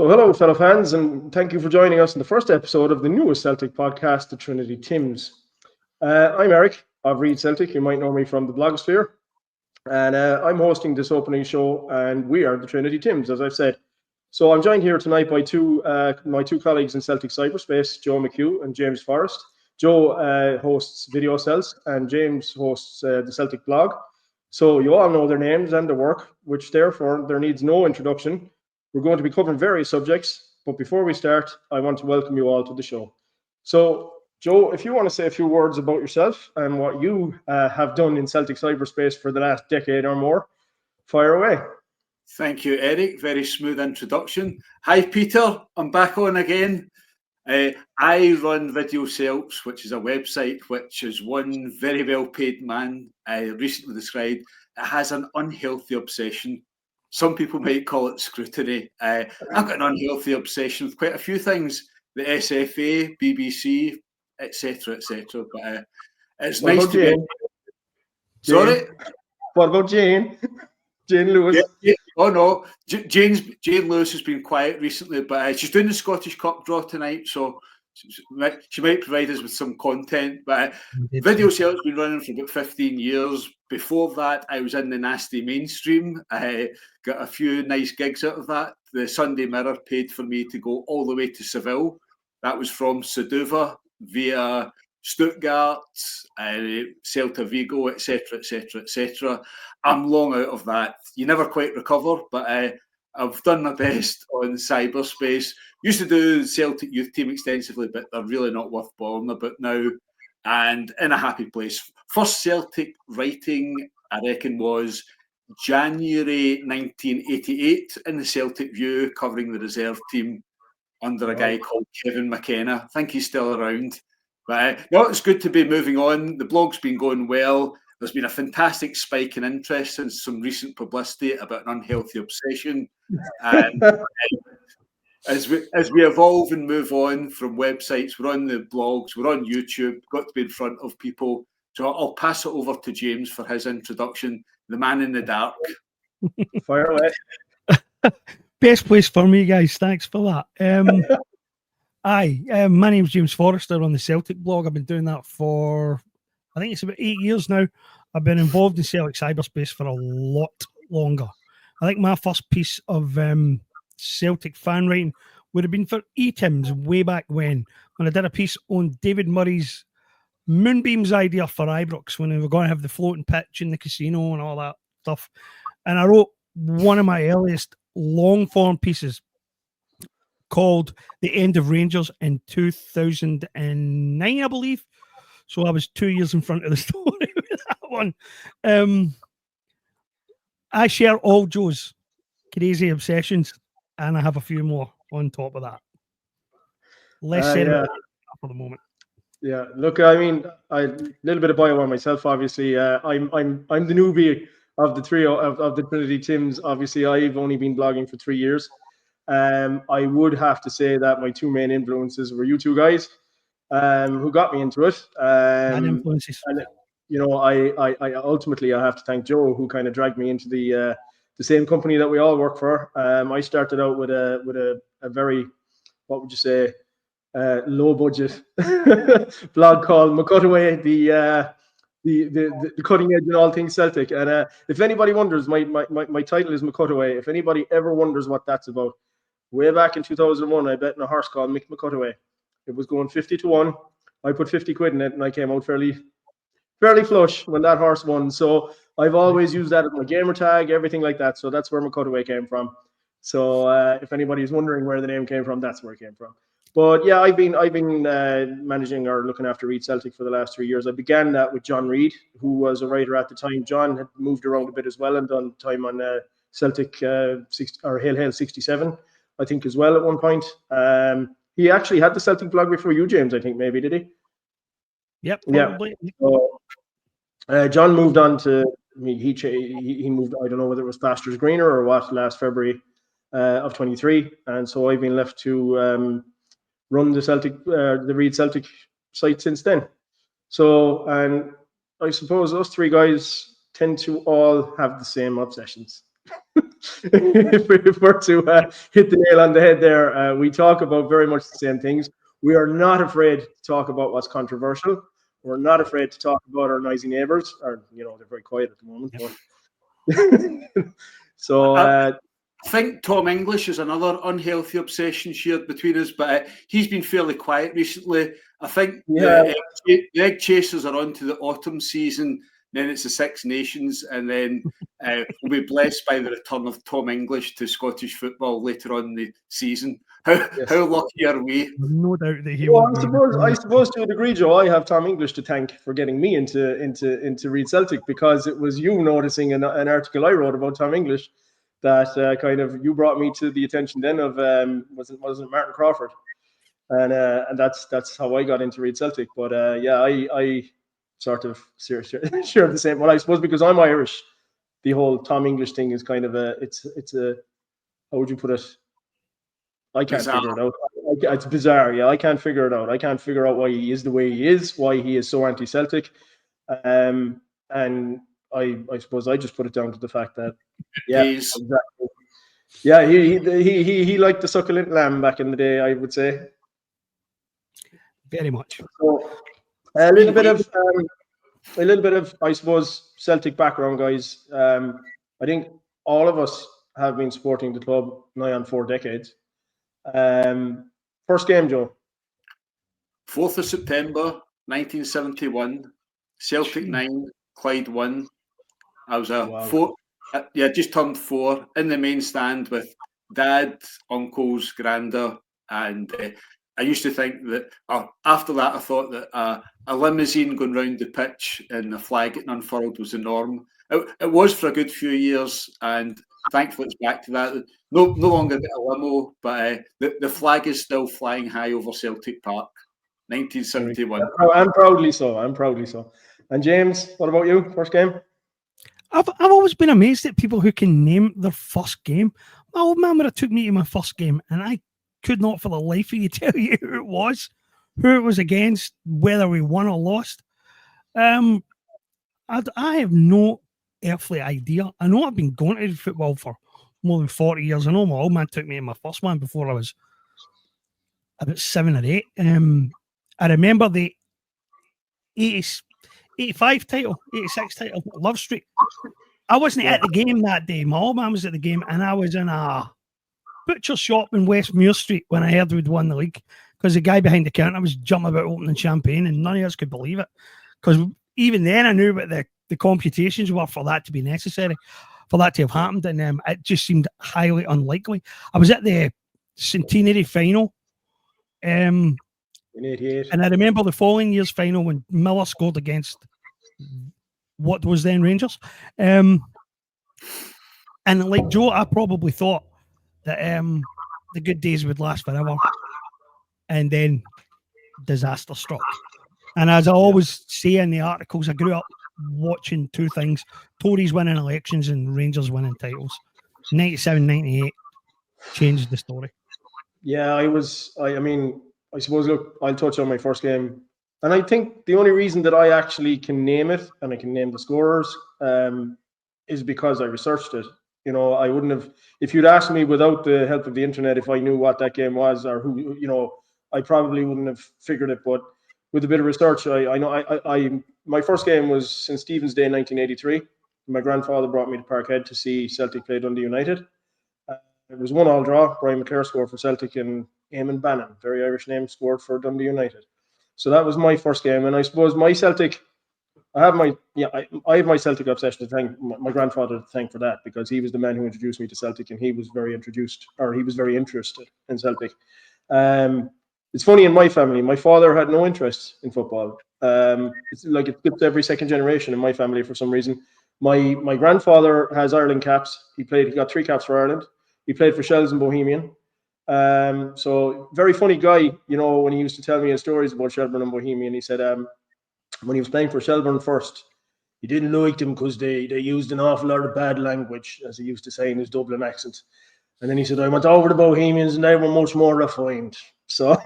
So, hello, fellow fans, and thank you for joining us in the first episode of the newest Celtic podcast, the Trinity Tims. I'm Eric of Read Celtic. You might know me from the blogosphere. And I'm hosting this opening show, and we are the Trinity Tims, as I've said. So I'm joined here tonight by my two colleagues in Celtic cyberspace, Joe McHugh and James Forrest. Joe hosts Video Cells, and James hosts the Celtic blog. So you all know their names and their work, which therefore there needs no introduction. We're going to be covering various subjects, but before we start, I want to welcome you all to the show. So, Joe, if you want to say a few words about yourself and what you have done in Celtic cyberspace for the last decade or more, fire away. Thank you, Eric. Very smooth introduction. Hi, Peter. I'm back on again. I run Video Cells, which is a website which is one very well-paid man recently described. It has an unhealthy obsession. Some people might call it scrutiny. I've got an unhealthy obsession with quite a few things, the SFA, BBC, etc., etc. But it's what nice to Jane? be... Sorry? What about Jane? Jane Lewis? Yeah. Oh, no. Jane Lewis has been quiet recently, but she's doing the Scottish Cup draw tonight, so she might provide us with some content. But Video Cells has been running for about 15 years. Before that, I was in the nasty mainstream. I got a few nice gigs out of that. The Sunday Mirror paid for me to go all the way to Seville. That was from Sedova via Stuttgart, Celta Vigo, etc., etc., etc. I'm long out of that. You never quite recover, but I've done my best on cyberspace. Used to do Celtic youth team extensively, but they're really not worth bothering about now. And in a happy place. First Celtic writing, I reckon, was January 1988 in the Celtic View, covering the reserve team under a guy called Kevin McKenna. I think he's still around. But no, it's good to be moving on. The blog's been going well. There's been a fantastic spike in interest since some recent publicity about an unhealthy obsession. And as we evolve and move on from websites, we're on the blogs, we're on YouTube, got to be in front of people. So I'll pass it over to James for his introduction, the man in the dark. Fire away. Best place for me, guys. Thanks for that. My name's James Forrester on the Celtic blog. I've been doing that for, I think it's about 8 years now. I've been involved in Celtic cyberspace for a lot longer. I think my first piece of Celtic fan writing would have been for E-Tims way back when I did a piece on David Murray's Moonbeams idea for Ibrox when they were going to have the floating pitch in the casino and all that stuff. And I wrote one of my earliest long-form pieces called The End of Rangers in 2009, I believe. So I was 2 years in front of the story with that one. I share all Joe's crazy obsessions, and I have a few more on top of that. Less said about that for the moment. Yeah, look, I mean, a little bit of bio on myself. Obviously, I'm the newbie of the trio of the Trinity Tims. Obviously, I've only been blogging for 3 years. I would have to say that my two main influences were you two guys, who got me into it. And you know, I ultimately I have to thank Joe, who kind of dragged me into the same company that we all work for. I started out with a very, what would you say, low budget blog called McCutaway, the cutting edge in all things Celtic. And if anybody wonders, my title is McCutaway. If anybody ever wonders what that's about, way back in 2001, I bet in a horse called Mick McCutaway. It was going 50-1. I put 50 quid in it, and I came out fairly flush when that horse won. So I've always used that as my gamer tag, everything like that. So that's where McCutaway came from. So if anybody's wondering where the name came from, that's where it came from. But yeah, I've been managing or looking after Read Celtic for the last 3 years. I began that with John Reid, who was a writer at the time. John had moved around a bit as well and done time on Celtic Hail 67, I think, as well at one point. He actually had the Celtic blog before you, James, I think, maybe, did he? Yep. Probably. Yeah. So, John moved on to, he moved, I don't know whether it was Pastures Greener or what, last February of 23. And so I've been left to run the Read Celtic site since then. So, and I suppose those three guys tend to all have the same obsessions. if we're to hit the nail on the head there, we talk about very much the same things. We are not afraid to talk about what's controversial. We're not afraid to talk about our noisy neighbours. Or, they're very quiet at the moment. But so I think Tom English is another unhealthy obsession shared between us, but he's been fairly quiet recently. I think the egg chasers are on to the autumn season. Then it's the Six Nations, and then we'll be blessed by the return of Tom English to Scottish football later on in the season. How lucky are we? No doubt that he will. Well, I suppose to a degree, Joe, I have Tom English to thank for getting me into Read Celtic, because it was you noticing an article I wrote about Tom English that kind of you brought me to the attention then of wasn't Martin Crawford, and that's how I got into Read Celtic. But I sort of share the same. Well, I suppose because I'm Irish, the whole Tom English thing is kind of it's a how would you put it? I can't figure it out. It's bizarre. Yeah, I can't figure it out. I can't figure out why he is the way he is, why he is so anti-Celtic. And I suppose I just put it down to the fact that exactly. Yeah, he liked the succulent lamb back in the day, I would say. Very much. So, a little bit of I suppose Celtic background, guys. I think all of us have been supporting the club nigh on 4 decades. First game, Joe. 4th of September 1971. Celtic 9, Clyde 1. I was just turned 4 in the main stand with dad, uncles, granda, and I used to think that after that I thought that a limousine going round the pitch and the flag getting unfurled was the norm. It was for a good few years, and thankfully it's back to that. No longer get a limo, but the flag is still flying high over Celtic Park, 1971. I'm proudly so. And James, what about you? First game? I've always been amazed at people who can name their first game. My old man would have took me to my first game, and I could not for the life of you tell you who it was against, whether we won or lost. I have no earthly idea. I know I've been going to football for more than 40 years. I know my old man took me to my first one before I was about 7 or 8. I remember the 85 title, 86 title, Love Street. I wasn't at the game that day. My old man was at the game, and I was in a butcher shop in Westmuir Street when I heard we'd won the league, because the guy behind the counter was jumping about opening champagne, and none of us could believe it, because even then I knew what the computations were for that to be necessary, for that to have happened, and it just seemed highly unlikely. I was at the centenary final, and I remember the following year's final when Miller scored against what was then Rangers, and like Joe, I probably thought that the good days would last forever, and then disaster struck. And as I always say in the articles, I grew up watching two things: Tories winning elections and Rangers winning titles. 97, 98 changed the story. Yeah, I suppose, look, I'll touch on my first game. And I think the only reason that I actually can name it, and I can name the scorers, is because I researched it. I wouldn't have, if you'd asked me without the help of the internet if I knew what that game was or who, I probably wouldn't have figured it. But with a bit of research, I know my first game was St. Stephen's Day 1983. My grandfather brought me to Parkhead to see Celtic play Dundee United. It was 1-1 draw. Brian McClare scored for Celtic, and Eamon Bannon, very Irish name, scored for Dundee United. So that was my first game. And I suppose my Celtic, I have my Celtic obsession to thank my grandfather to thank for that, because he was the man who introduced me to Celtic, and he was very interested in Celtic. It's funny, in my family, my father had no interest in football. It's like it skips every second generation in my family for some reason. My grandfather has Ireland caps. He got 3 caps for Ireland. He played for Shells and Bohemian. So very funny guy, when he used to tell me his stories about Shelburne and Bohemian. He said when he was playing for Shelburne first, he didn't like them because they used an awful lot of bad language, as he used to say in his Dublin accent. And then he said, I went over to Bohemians and they were much more refined. So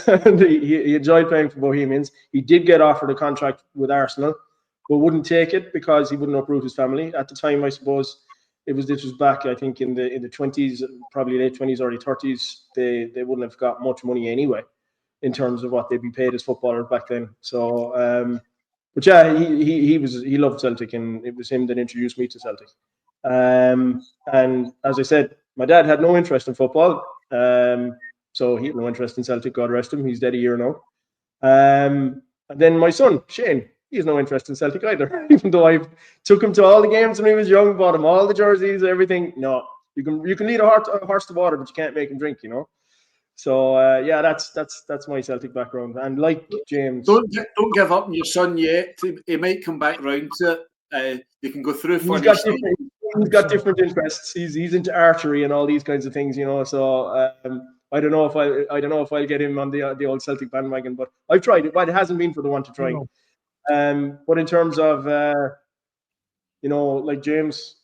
and he enjoyed playing for Bohemians. He did get offered a contract with Arsenal, but wouldn't take it because he wouldn't uproot his family. At the time, I suppose, this was back, I think, in the 20s, probably late 20s, early 30s. They wouldn't have got much money anyway in terms of what they'd be paid as footballers back then. So, but yeah, he loved Celtic, and it was him that introduced me to Celtic. And as I said, my dad had no interest in football, so he had no interest in Celtic. God rest him, he's dead a year now. And then my son Shane, he has no interest in Celtic either, even though I took him to all the games when he was young, bought him all the jerseys, everything. No, you can lead a horse to water, but you can't make him drink, you know. So yeah, that's my Celtic background. And like James, don't give up on your son yet. He might come back round to it. You can go through. He's got different interests. He's into archery and all these kinds of things, you know. So I don't know if I'll get him on the old Celtic bandwagon, but I've tried it. But it hasn't been for the want of trying. But in terms of you know, like James,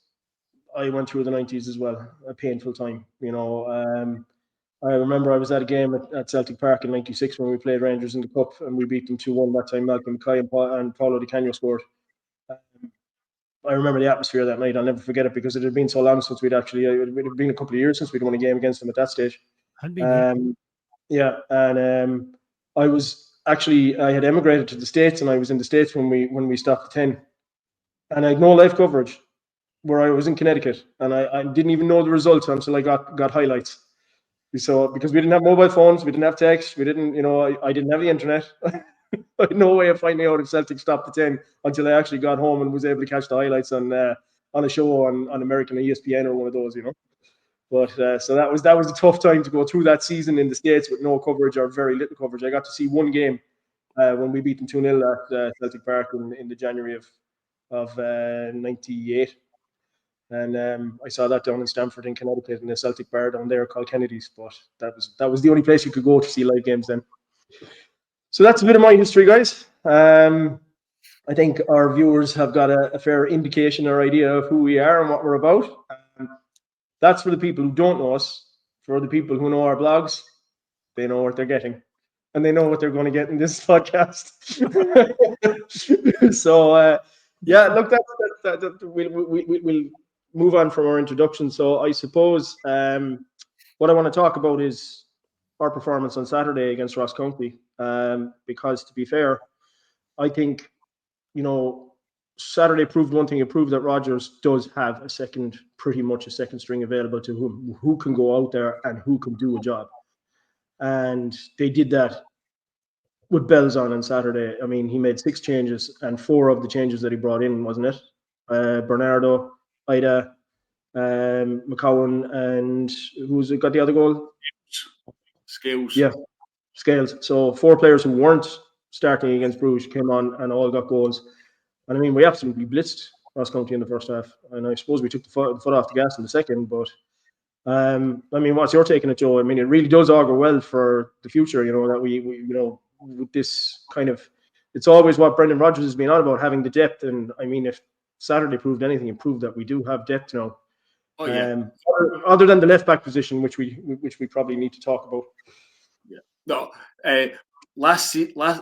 I went through the 90s as well, a painful time, you know. I remember I was at a game at Celtic Park in '96 when we played Rangers in the Cup, and we beat them 2-1 that time. Malcolm Mackay and Paulo Di Canio scored. I remember the atmosphere that night. I'll never forget it because it had been so long since it had been a couple of years since we'd won a game against them at that stage. Yeah, and I had emigrated to the States, and I was in the States when we stopped the 10, and I had no live coverage where I was in Connecticut, and I didn't even know the results until I got highlights. So because we didn't have mobile phones, we didn't have text, we didn't, you know, I didn't have the internet. I had no way of finding out if Celtic stopped the 10 until I actually got home and was able to catch the highlights on a show on American ESPN or one of those, you know. But so that was a tough time to go through that season in the States with no coverage or very little coverage. I got to see one game when we beat them 2-0 at Celtic Park in the January of '98. And I saw that down in Stamford in Connecticut in a Celtic bar down there called Kennedy's. But that was the only place you could go to see live games then. So that's a bit of my history, guys. I think our viewers have got a fair indication or idea of who we are and what we're about. That's for the people who don't know us. For the people who know our blogs, they know what they're getting. And they know what they're going to get in this podcast. So, yeah, look, we'll move on from our introduction. So I suppose what I want to talk about is our performance on Saturday against Ross County. Because to be fair, I think, you know, Saturday proved one thing. It proved that Rodgers does have pretty much a second string available to who can go out there and who can do a job. And they did that with bells on Saturday. I mean, he made 6 changes, and 4 of the changes that he brought in, wasn't it? Bernardo, Ida, McCowan, and who's got the other goal? Scales. Yeah, Scales. So 4 players who weren't starting against Brugge came on and all got goals. And I mean, we absolutely blitzed Ross County in the first half. And I suppose we took the foot off the gas in the second. But I mean, what's your take on it, Joe? I mean, it really does augur well for the future, you know, that we you know, with this kind of, it's always what Brendan Rodgers has been on about, having the depth. And I mean, if Saturday proved anything, it proved that we do have depth now. Oh, yeah. Other than the left back position, which we probably need to talk about. Yeah. No. The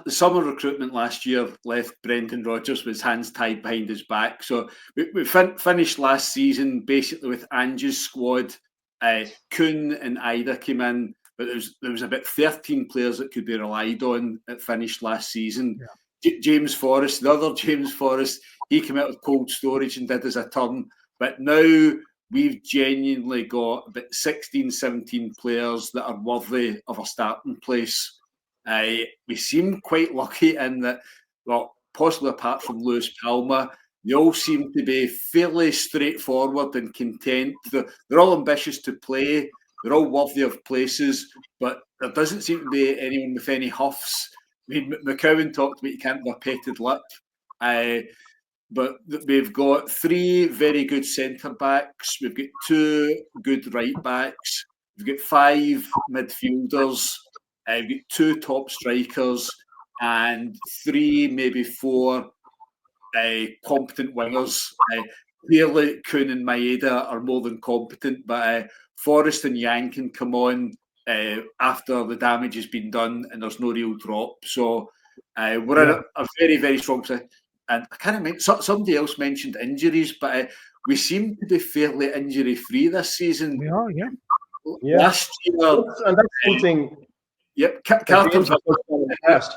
summer recruitment last year left Brendan Rodgers with his hands tied behind his back. So we finished last season basically with Ange's squad. Kuhn and Ida came in, but there was about 13 players that could be relied on that finished last season. Yeah. James Forrest, the other James Forrest, he came out with cold storage and did us a turn. But now we've genuinely got about 16, 17 players that are worthy of a starting place. We seem quite lucky in that, well, possibly apart from Lewis Palmer, they all seem to be fairly straightforward and content. They're all ambitious to play. They're all worthy of places, but there doesn't seem to be anyone with any huffs. I mean, McCowan talked about you can't have a petted lip. But we've got 3 very good centre-backs. We've got 2 good right-backs. We've got 5 midfielders. We've got 2 top strikers and 3, maybe 4 competent wingers. Clearly, Kuhn and Maeda are more than competent, but Forrest and Yang can come on after the damage has been done and there's no real drop. So we're in a very, very strong position. and I can't remember, somebody else mentioned injuries, but we seem to be fairly injury-free this season. We are, yeah. Last year, and that's something. Yep, Carter Vickers.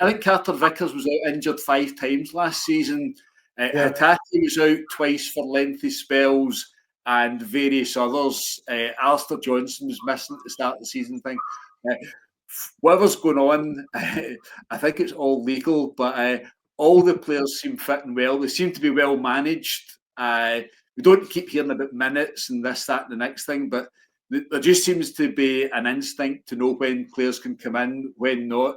I think Carter Vickers was out injured 5 times last season. Hitachi was out twice for lengthy spells, and various others. Alistair Johnson was missing at the start of the season. Whatever's going on, I think it's all legal, but all the players seem fit and well. They seem to be well managed. We don't keep hearing about minutes and this, that, and the next thing, but there just seems to be an instinct to know when players can come in, when not.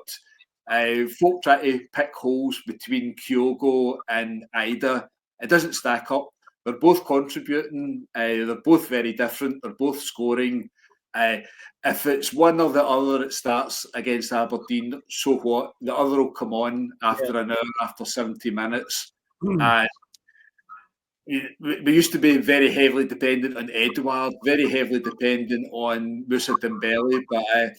Folk try to pick holes between Kyogo and Ida. It doesn't stack up. They're both contributing. They're both very different. They're both scoring. If it's one or the other that starts against Aberdeen, so what? The other will come on after an hour, after 70 minutes. We used to be very heavily dependent on Edouard, very heavily dependent on Moussa Dembele, but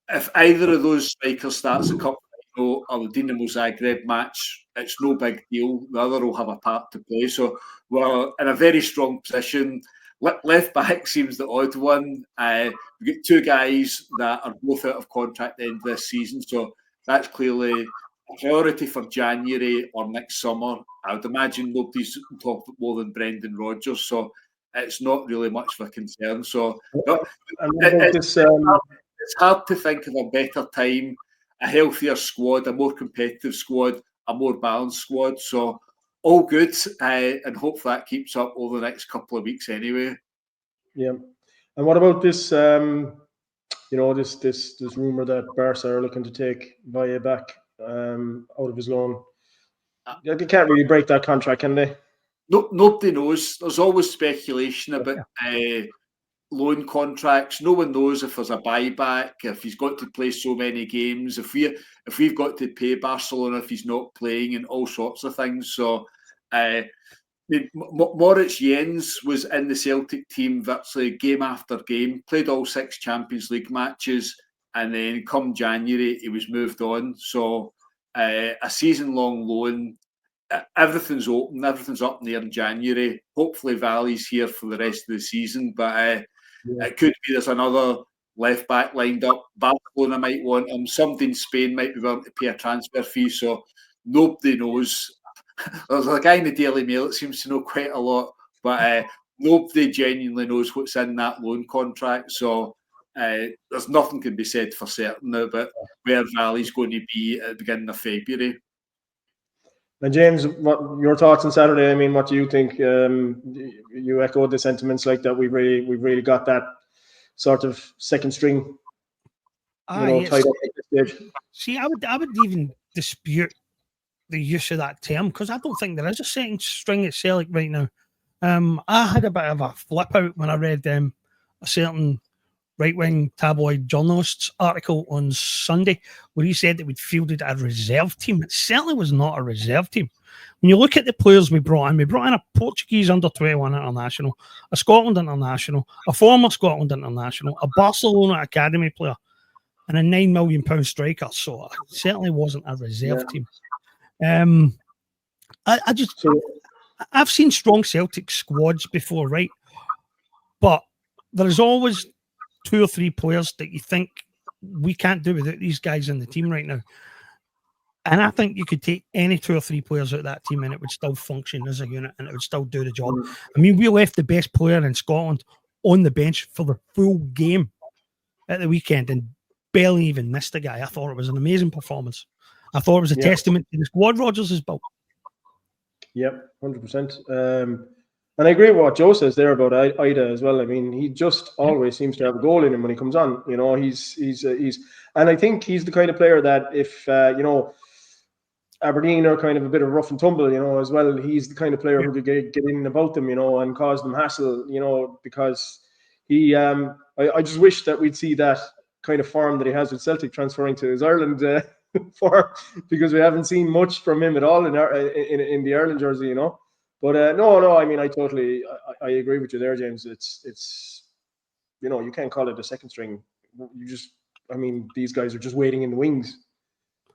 if either of those strikers starts a cup final or the Dinamo Zagreb match, it's no big deal. The other will have a part to play. So we're in a very strong position. Left back seems the odd one. We've got 2 guys that are both out of contract at the end of this season, so that's clearly a priority for January or next summer. I would imagine nobody's on top of it more than Brendan Rodgers, so it's not really much of a concern. So it's hard to think of a better time, a healthier squad, a more competitive squad, a more balanced squad. So all good, and hope that keeps up over the next couple of weeks anyway. Yeah. And what about this, this rumour that Barca are looking to take Valle back out of his loan? They can't really break that contract, can they? No, nobody knows. There's always speculation about loan contracts. No one knows if there's a buyback, if he's got to play so many games, if we've got to pay Barcelona if he's not playing, and all sorts of things. So Moritz Jens was in the Celtic team virtually game after game, played all 6 Champions League matches, and then come January he was moved on. So a season-long loan. Everything's open, everything's up in the air in January. Hopefully Valle's here for the rest of the season, but it could be there's another left back lined up. Barcelona might want him. Somebody in Spain might be willing to pay a transfer fee, so nobody knows. There's a guy in the Daily Mail that seems to know quite a lot, but nobody genuinely knows what's in that loan contract, so there's nothing can be said for certain about where Valle's going to be at the beginning of February. And James, what your thoughts on Saturday? I mean, what do you think? You echoed the sentiments like that. We've really got that sort of second string, tied up at this stage. See, I would even dispute the use of that term, because I don't think there is a second string at Celtic right now. I had a bit of a flip out when I read a certain right-wing tabloid journalist's article on Sunday where he said that we'd fielded a reserve team. It certainly was not a reserve team. When you look at the players we brought in a Portuguese under-21 international, a Scotland international, a former Scotland international, a Barcelona academy player, and a £9 million striker. So it certainly wasn't a reserve team. I've seen strong Celtic squads before, right? But there's always 2 or 3 players that you think we can't do without these guys in the team right now. And I think you could take any 2 or 3 players out of that team and it would still function as a unit and it would still do the job. I mean, we left the best player in Scotland on the bench for the full game at the weekend and barely even missed the guy. I thought it was an amazing performance. I thought it was a testament to the squad Rodgers has built. Yep, 100%. And I agree with what Joe says there about Ida as well. I mean, he just always seems to have a goal in him when he comes on. He's and I think he's the kind of player that if Aberdeen are kind of a bit of rough and tumble, as well, he's the kind of player who could get in and about them, and cause them hassle, because he. I just wish that we'd see that kind of form that he has with Celtic transferring to his Ireland form, because we haven't seen much from him at all in the Ireland jersey, But no. I mean, I agree with you there, James. It's you can't call it a second string. These guys are just waiting in the wings.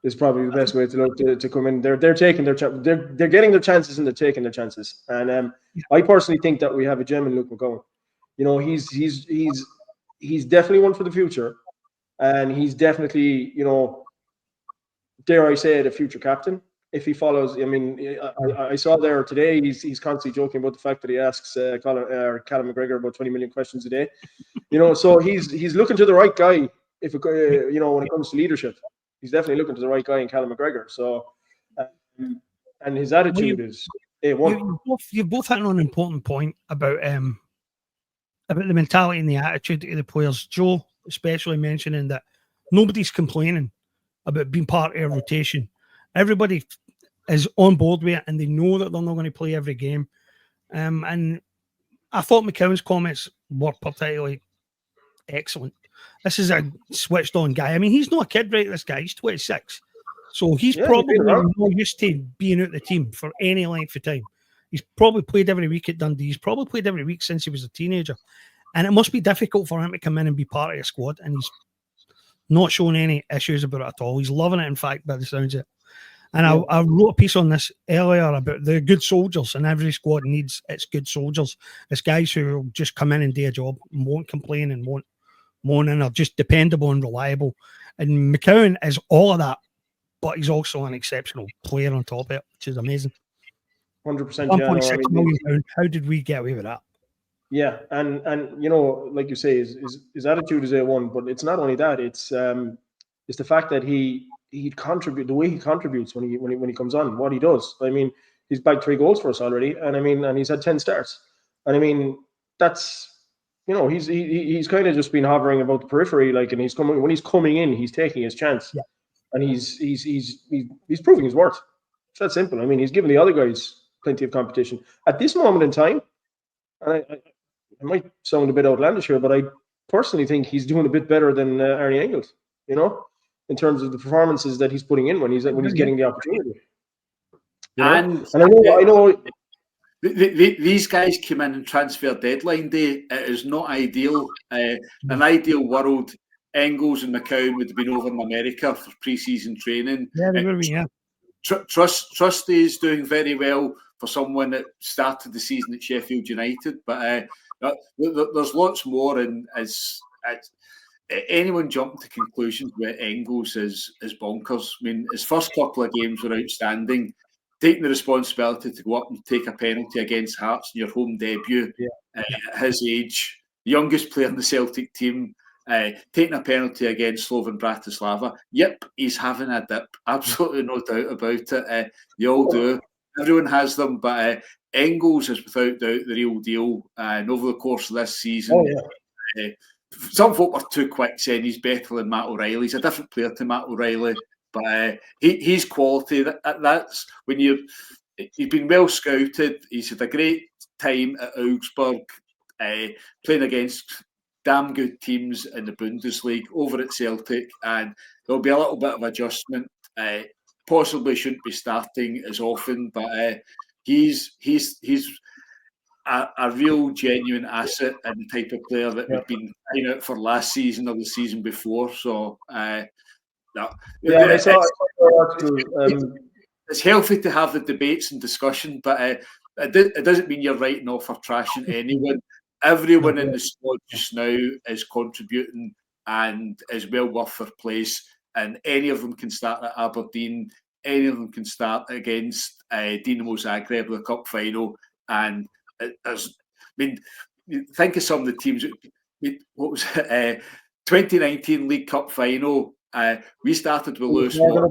is probably the best way to look to come in. They're taking they're getting their chances and they're taking their chances. And I personally think that we have a gem in Luke McCowan. You know, he's definitely one for the future, and he's definitely, you know, dare I say it, a future captain if he follows. I mean, I saw there today he's constantly joking about the fact that he asks Callum McGregor about 20 million questions a day. You know, so he's looking to the right guy. If you know, when it comes to leadership, he's definitely looking to the right guy in Callum McGregor. So, and his attitude is A1. You both hit on an important point about the mentality and the attitude of the players. Joe, especially mentioning that nobody's complaining about being part of a rotation. Everybody is on board with it, and they know that they're not going to play every game. And I thought McCowan's comments were particularly excellent. This is a switched-on guy. I mean, he's not a kid, right? This guy, he's 26. So he's probably more used to being out the team for any length of time. He's probably played every week at Dundee. He's probably played every week since he was a teenager. And it must be difficult for him to come in and be part of a squad. And he's not showing any issues about it at all. He's loving it, in fact, by the sounds of it. And I wrote a piece on this earlier about the good soldiers, and every squad needs its good soldiers. It's guys who will just come in and do a job and won't complain and won't moan and are just dependable and reliable. And McCowan is all of that, but he's also an exceptional player on top of it, which is amazing. 100%. £1.6 million. How did we get away with that? Yeah, and you know, like you say, his attitude is A1, but it's not only that. It's the fact that he contribute, the way he contributes when he comes on, what he does. I mean, he's bagged 3 goals for us already, and he's had 10 starts. And I mean, that's, you know, he's kind of just been hovering about the periphery, like, and when he's coming in, he's taking his chance, and he's proving his worth. It's that simple. I mean, he's giving the other guys plenty of competition at this moment in time. And I might sound a bit outlandish here, but I personally think he's doing a bit better than Arnie Engels, you know, in terms of the performances that he's putting in when he's getting the opportunity. You know? And I know these guys came in transfer deadline day. It is not ideal. An ideal world, Engels and McCowan would have been over in America for pre-season training. Yeah, they would be, yeah. Trusty is doing very well for someone that started the season at Sheffield United, but there's lots more. And as anyone jumping to conclusions with Engels is bonkers. I mean, his first couple of games were outstanding. Taking the responsibility to go up and take a penalty against Hearts in your home debut at his age, the youngest player in the Celtic team, taking a penalty against Slovan Bratislava. Yep, he's having a dip. Absolutely no doubt about it. They all do. Everyone has them, but Engels is without doubt the real deal. And over the course of this season, some folk were too quick saying he's better than Matt O'Reilly. He's a different player to Matt O'Reilly, but he's quality. That's when he's been well scouted. He's had a great time at Augsburg, playing against damn good teams in the Bundesliga over at Celtic, and there'll be a little bit of adjustment. Possibly shouldn't be starting as often, but he's a real genuine asset and the type of player that we've been trying out for last season or the season before. So it's healthy to have the debates and discussion, but it doesn't mean you're writing off or trashing anyone. Everyone in the squad just now is contributing and is well worth their place. And any of them can start at Aberdeen. Any of them can start against Dinamo Zagreb, the cup final. And think of some of the teams. What was it? 2019 League Cup final. We started with Lewis Morgan.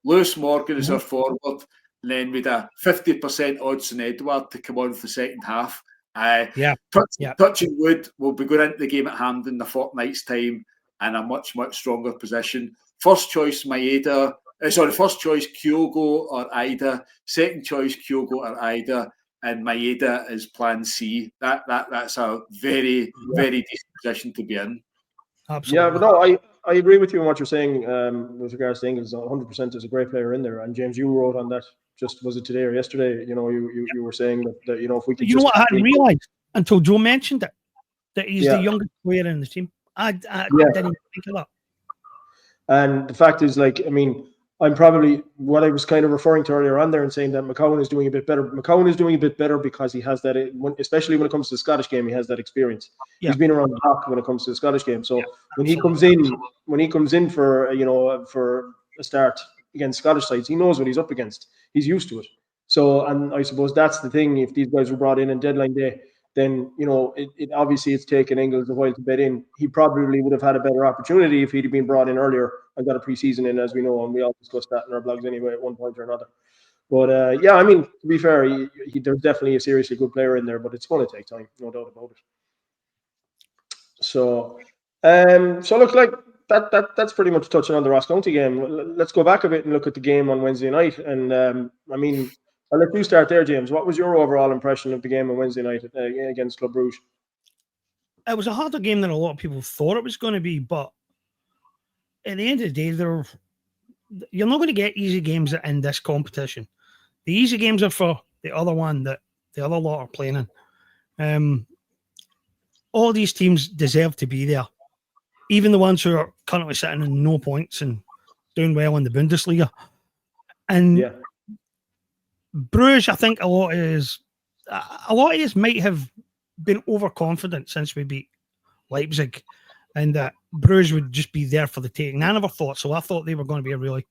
Lewis Morgan is our forward. And then with a 50% odds on Edward to come on for the second half. Touching wood, we'll be going into the game at Hampden in a fortnight's time and a much, much stronger position. First choice, first choice, Kyogo or Ida. Second choice, Kyogo or Ida. And Maeda is plan C. That's a very, very decent position to be in. Absolutely. Yeah, but no, I agree with you on what you're saying with regards to Engels. 100% is a great player in there. And James, you wrote on that, just was it today or yesterday? You know, you were saying that you know, if we could. You know what I hadn't realised until Joe mentioned it, that he's the youngest player in the team. I didn't even think of that. And the fact is, like, I mean, I'm probably what I was kind of referring to earlier on there and saying that McCowan is doing a bit better. McCowan is doing a bit better because he has that, especially when it comes to the Scottish game, he has that experience. Yeah. He's been around the block when it comes to the Scottish game. So Yeah, when he comes in for for a start against Scottish sides, he knows what he's up against. He's used to it. So, and I suppose that's the thing. If these guys were brought in on deadline day, then it obviously it's taken Engels a while to bed in. He probably would have had a better opportunity if he'd been brought in earlier and got a pre-season in, as we know, and we all discussed that in our blogs anyway at one point or another. But yeah, I mean, to be fair, there's definitely a seriously good player in there, but it's going to take time, no doubt about it. So look, like that's pretty much touching on the Ross County game. Let's go back a bit and look at the game on Wednesday night. And I mean, I'll let you start there, James. What was your overall impression of the game on Wednesday night against Club Brugge? It was a harder game than a lot of people thought it was going to be, but at the end of the day, you're not going to get easy games in this competition. The easy games are for the other one that the other lot are playing in. All these teams deserve to be there, even the ones who are currently sitting in no points and doing well in the Bundesliga. And yeah. Bruges, I think a lot of us might have been overconfident since we beat Leipzig, and that Bruges would just be there for the taking. I never thought so. I thought they were going to be a really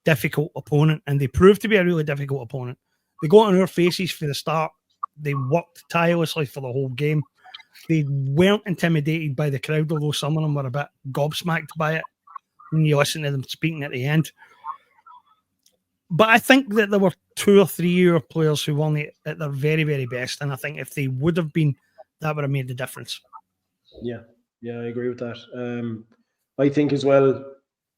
difficult opponent, and they proved to be a really difficult opponent. They got on our faces for the start. They worked tirelessly for the whole game. They weren't intimidated by the crowd, although some of them were a bit gobsmacked by it when you listen to them speaking at the end. But I think that there were 2 or 3 year players who weren't at their very, very best. And I think if they would have been, that would have made the difference. Yeah, I agree with that. I think as well,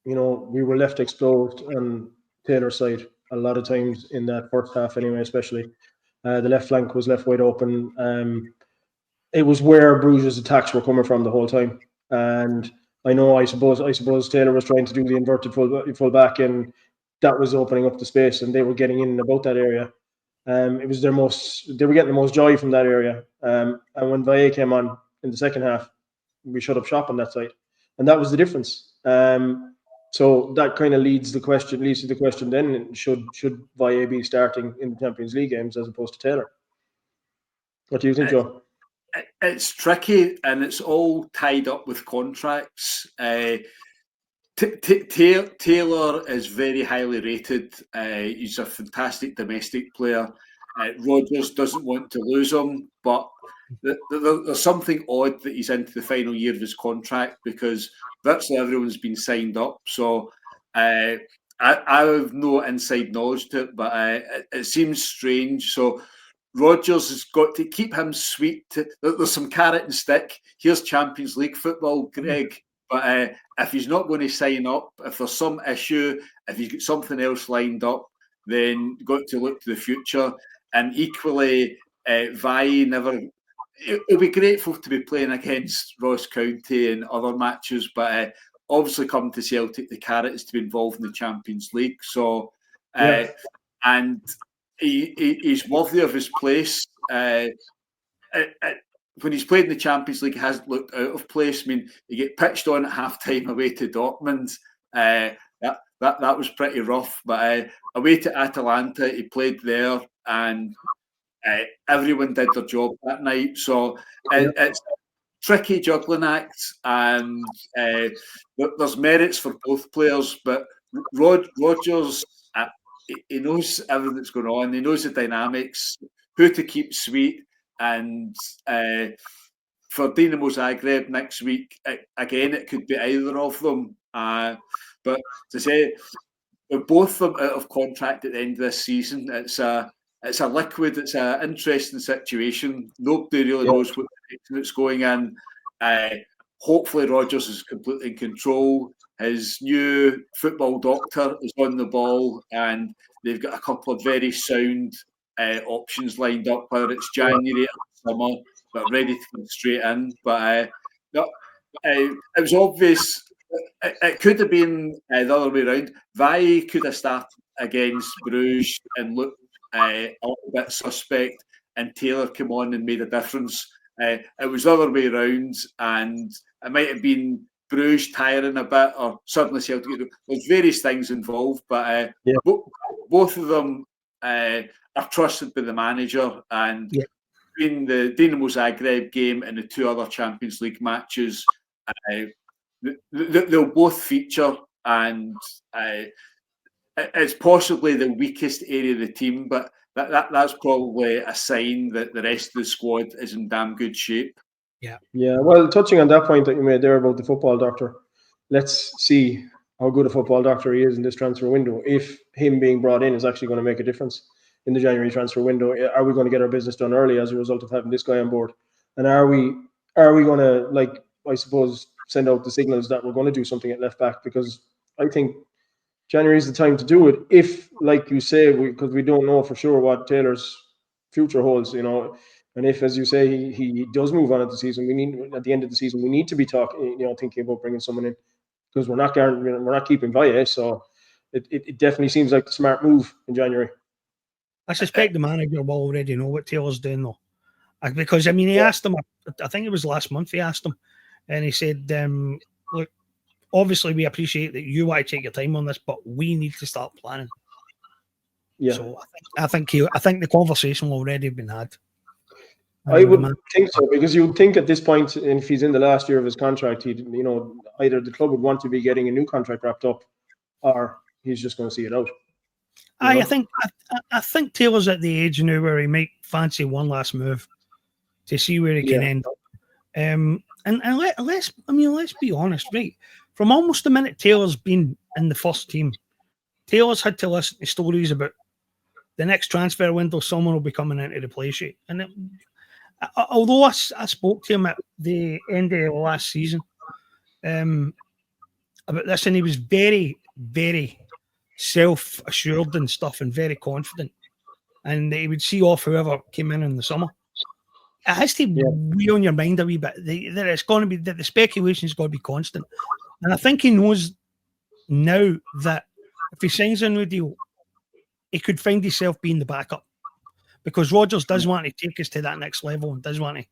we were left exposed on Taylor's side a lot of times in that first half anyway, especially. The left flank was left wide open. It was where Bruges' attacks were coming from the whole time. And I suppose Taylor was trying to do the inverted full back, and that was opening up the space, and they were getting in and about that area. It was they were getting the most joy from that area. And when Valle came on in the second half, we shut up shop on that side, and that was the difference. So that kind of leads to the question then: should Valle be starting in the Champions League games as opposed to Taylor? What do you think, Joe? It's tricky, and it's all tied up with contracts. Taylor is very highly rated. He's a fantastic domestic player. Rodgers doesn't want to lose him, but there's something odd that he's into the final year of his contract because virtually everyone's been signed up. So I have no inside knowledge to it, but it seems strange. So Rodgers has got to keep him sweet. There's some carrot and stick. Here's Champions League football, Greg. But if he's not going to sign up, if there's some issue, if he's got something else lined up, then you've got to look to the future. And equally, Valle never... He'll be grateful to be playing against Ross County and other matches, but obviously coming to Celtic, the carrot is to be involved in the Champions League. So, and he's worthy of his place. When he's played in the Champions League, he hasn't looked out of place. I mean, he get pitched on at half-time away to Dortmund. That was pretty rough. But away to Atalanta, he played there, and everyone did their job that night. So it's a tricky juggling act, and there's merits for both players. But Rodgers, he knows everything that's going on. He knows the dynamics, who to keep sweet. And for Dinamo Zagreb next week, again, it could be either of them. But to say, with both of them out of contract at the end of this season, it's a liquid, it's an interesting situation. Nobody really knows what direction it's going in. Hopefully Rodgers is completely in control. His new football doctor is on the ball, and they've got a couple of very sound options lined up, whether it's January or summer, but ready to come straight in. But it was obvious. It could have been the other way around. Valle could have started against Bruges and looked a little bit suspect, and Taylor came on and made a difference. It was the other way around, and it might have been Brugge tiring a bit, or suddenly Celtic. There's various things involved, but both of them are trusted by the manager, and between the Dinamo Zagreb game and the two other Champions League matches, they'll both feature, and it's possibly the weakest area of the team, but that's probably a sign that the rest of the squad is in damn good shape. Yeah. Well, touching on that point that you made there about the football doctor, let's see how good a football doctor he is in this transfer window. If him being brought in is actually going to make a difference in the January transfer window, are we going to get our business done early as a result of having this guy on board? And are we going to, like, I suppose, send out the signals that we're going to do something at left back? Because I think January is the time to do it. If, like you say, because we don't know for sure what Taylor's future holds, and if, as you say, he does move on at the season, at the end of the season, we need to be thinking about bringing someone in, because we're not keeping Vaya. So it definitely seems like the smart move in January. I suspect the manager will already know what Taylor's doing, though, because he asked him. I think it was last month. He asked him, and he said, "Look, obviously we appreciate that you want to take your time on this, but we need to start planning." Yeah. So I think the conversation will already have been had. I would think so, because you would think at this point, if he's in the last year of his contract, either the club would want to be getting a new contract wrapped up, or he's just going to see it out. I think Taylor's at the age now where he might fancy one last move to see where he can end up. And let's be honest, right? From almost the minute Taylor's been in the first team, Taylor's had to listen to stories about the next transfer window, someone will be coming in to replace you. And although I spoke to him at the end of last season about this, and he was very, very self-assured and stuff, and very confident, and he would see off whoever came in the summer. It has to weigh on your mind a wee bit. That it's going to be that the speculation is going to be constant, and I think he knows now that if he signs a new deal, he could find himself being the backup, because Rodgers does want to take us to that next level and does want to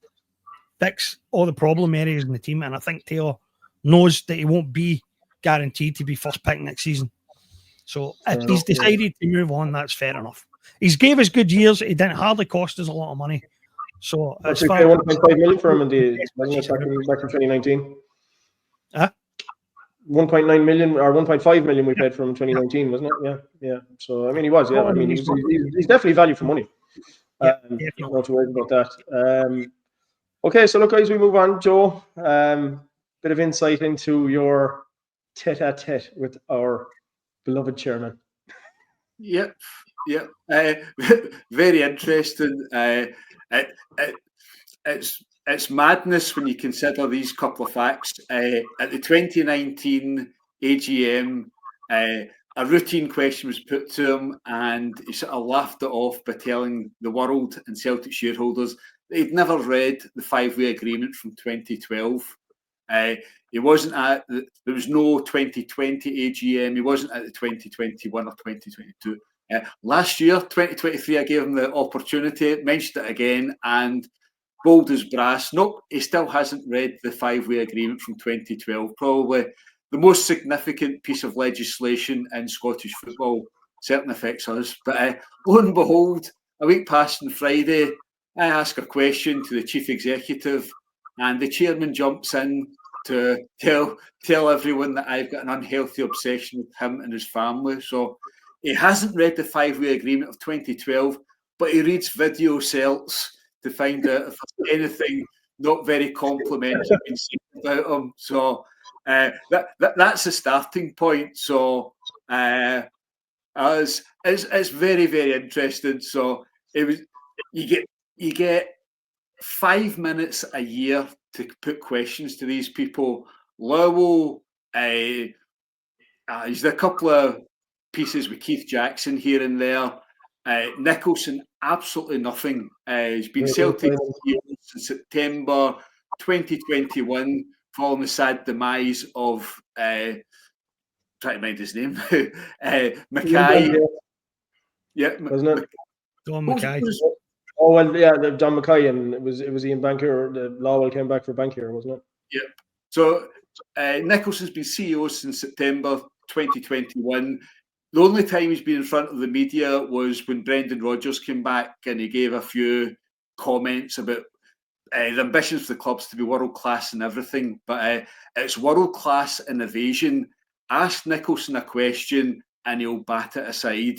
fix all the problem areas in the team. And I think Taylor knows that he won't be guaranteed to be first pick next season. So if he's decided to move on, that's fair enough. He's gave us good years. He didn't hardly cost us a lot of money. So as far as 1.5 million for him back in 2019. 1.9 million or 1.5 million we paid for him in 2019, wasn't it? Yeah. So he was. Yeah, he's definitely value for money. Not to worry about that. Okay, so look, guys, we move on. Joe, bit of insight into your tete-a-tete with our beloved chairman. Yep. Very interesting. It's madness when you consider these couple of facts. At the 2019 AGM, a routine question was put to him, and he sort of laughed it off by telling the world and Celtic shareholders that he'd never read the five-way agreement from 2012. He wasn't at there was no 2020 AGM. He wasn't at the 2021 or 2022. Last year, 2023, I gave him the opportunity, mentioned it again, and bold as brass. Nope, he still hasn't read the five-way agreement from 2012. Probably the most significant piece of legislation in Scottish football. Certainly affects us. But lo and behold, a week past on Friday, I ask a question to the chief executive, and the chairman jumps in to tell everyone that I've got an unhealthy obsession with him and his family. So he hasn't read the five-way agreement of 2012, but he reads video celts to find out if there's anything not very complimentary being said about him. So that's a starting point. So it's very, very interesting. So you get 5 minutes a year to put questions to these people. Lowell, he's a couple of pieces with Keith Jackson here and there. Nicholson, absolutely nothing. He's been Celtic since September 2021, following the sad demise of trying to mind his name, Mackay. Wasn't it? Don Mackay. Oh, well, yeah, Don Mackay, and it was Ian Bankier. Lowell came back for Bankier, wasn't it? Yeah. So Nicholson's been CEO since September 2021. The only time he's been in front of the media was when Brendan Rodgers came back and he gave a few comments about the ambitions for the clubs to be world class and everything. But it's world class innovation. Ask Nicholson a question and he'll bat it aside.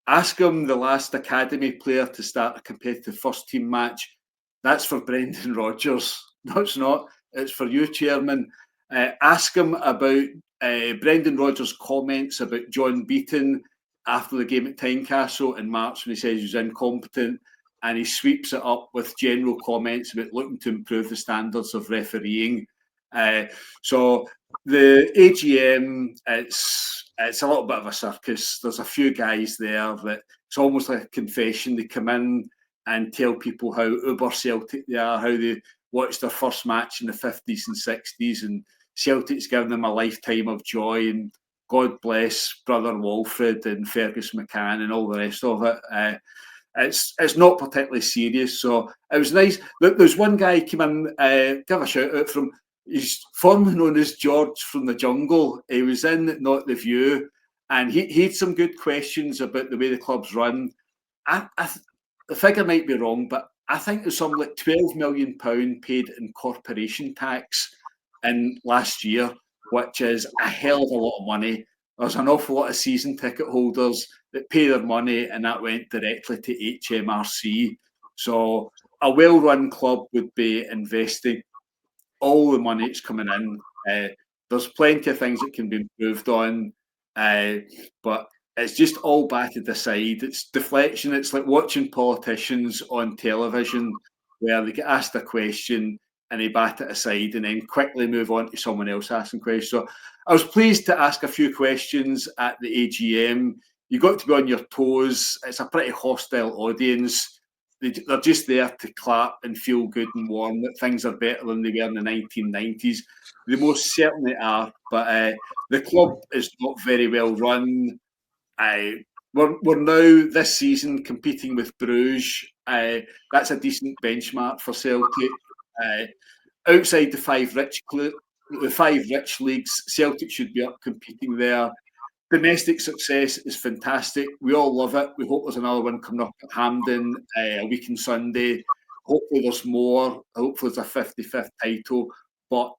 Ask him the last academy player to start a competitive first team match. That's for Brendan Rodgers. No, it's not. It's for you, Chairman. Ask him about Brendan Rodgers' comments about John Beaton after the game at Tynecastle in March when he says he's incompetent, and he sweeps it up with general comments about looking to improve the standards of refereeing. So the AGM, it's a little bit of a circus. There's a few guys there that it's almost like a confession. They come in and tell people how uber Celtic they are, how they watched their first match in the 50s and 60s, and Celtic's given them a lifetime of joy, and God bless Brother Walfred and Fergus McCann and all the rest of it. It's not particularly serious, so it was nice. Look, there's one guy came in, give a shout out from, he's formerly known as George from the Jungle. He was in Not the View, and he had some good questions about the way the club's run. The figure might be wrong, but I think there's something like £12 million paid in corporation tax in last year, which is a hell of a lot of money. There's an awful lot of season ticket holders that pay their money, and that went directly to HMRC. So a well-run club would be investing all the money that's coming in. There's plenty of things that can be improved on, but it's just all batted aside. It's deflection. It's like watching politicians on television where they get asked a question and they bat it aside and then quickly move on to someone else asking questions. So I was pleased to ask a few questions at the AGM. You got to be on your toes. It's a pretty hostile audience. They're just there to clap and feel good and warm that things are better than they were in the 1990s. They most certainly are, but the club is not very well run. We're now this season competing with Brugge. That's a decent benchmark for Celtic. Outside the five rich leagues, Celtic should be up competing there. Domestic success is fantastic. We all love it. We hope there's another one coming up at Hampden a week on Sunday. Hopefully there's more. Hopefully there's a 55th title. But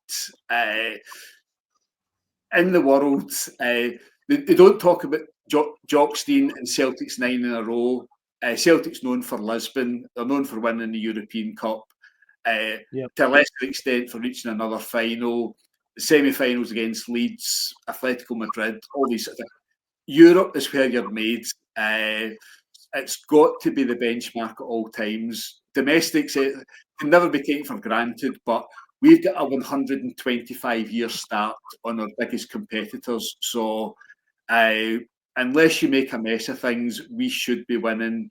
in the world, they don't talk about Jockstein and Celtic's 9 in a row. Celtic's known for Lisbon. They're known for winning the European Cup. To a lesser extent for reaching another final. The semi-finals against Leeds, Atletico Madrid, all these sort of things. Europe is where you're made. It's got to be the benchmark at all times. Domestics can never be taken for granted, but we've got a 125-year start on our biggest competitors. So unless you make a mess of things, we should be winning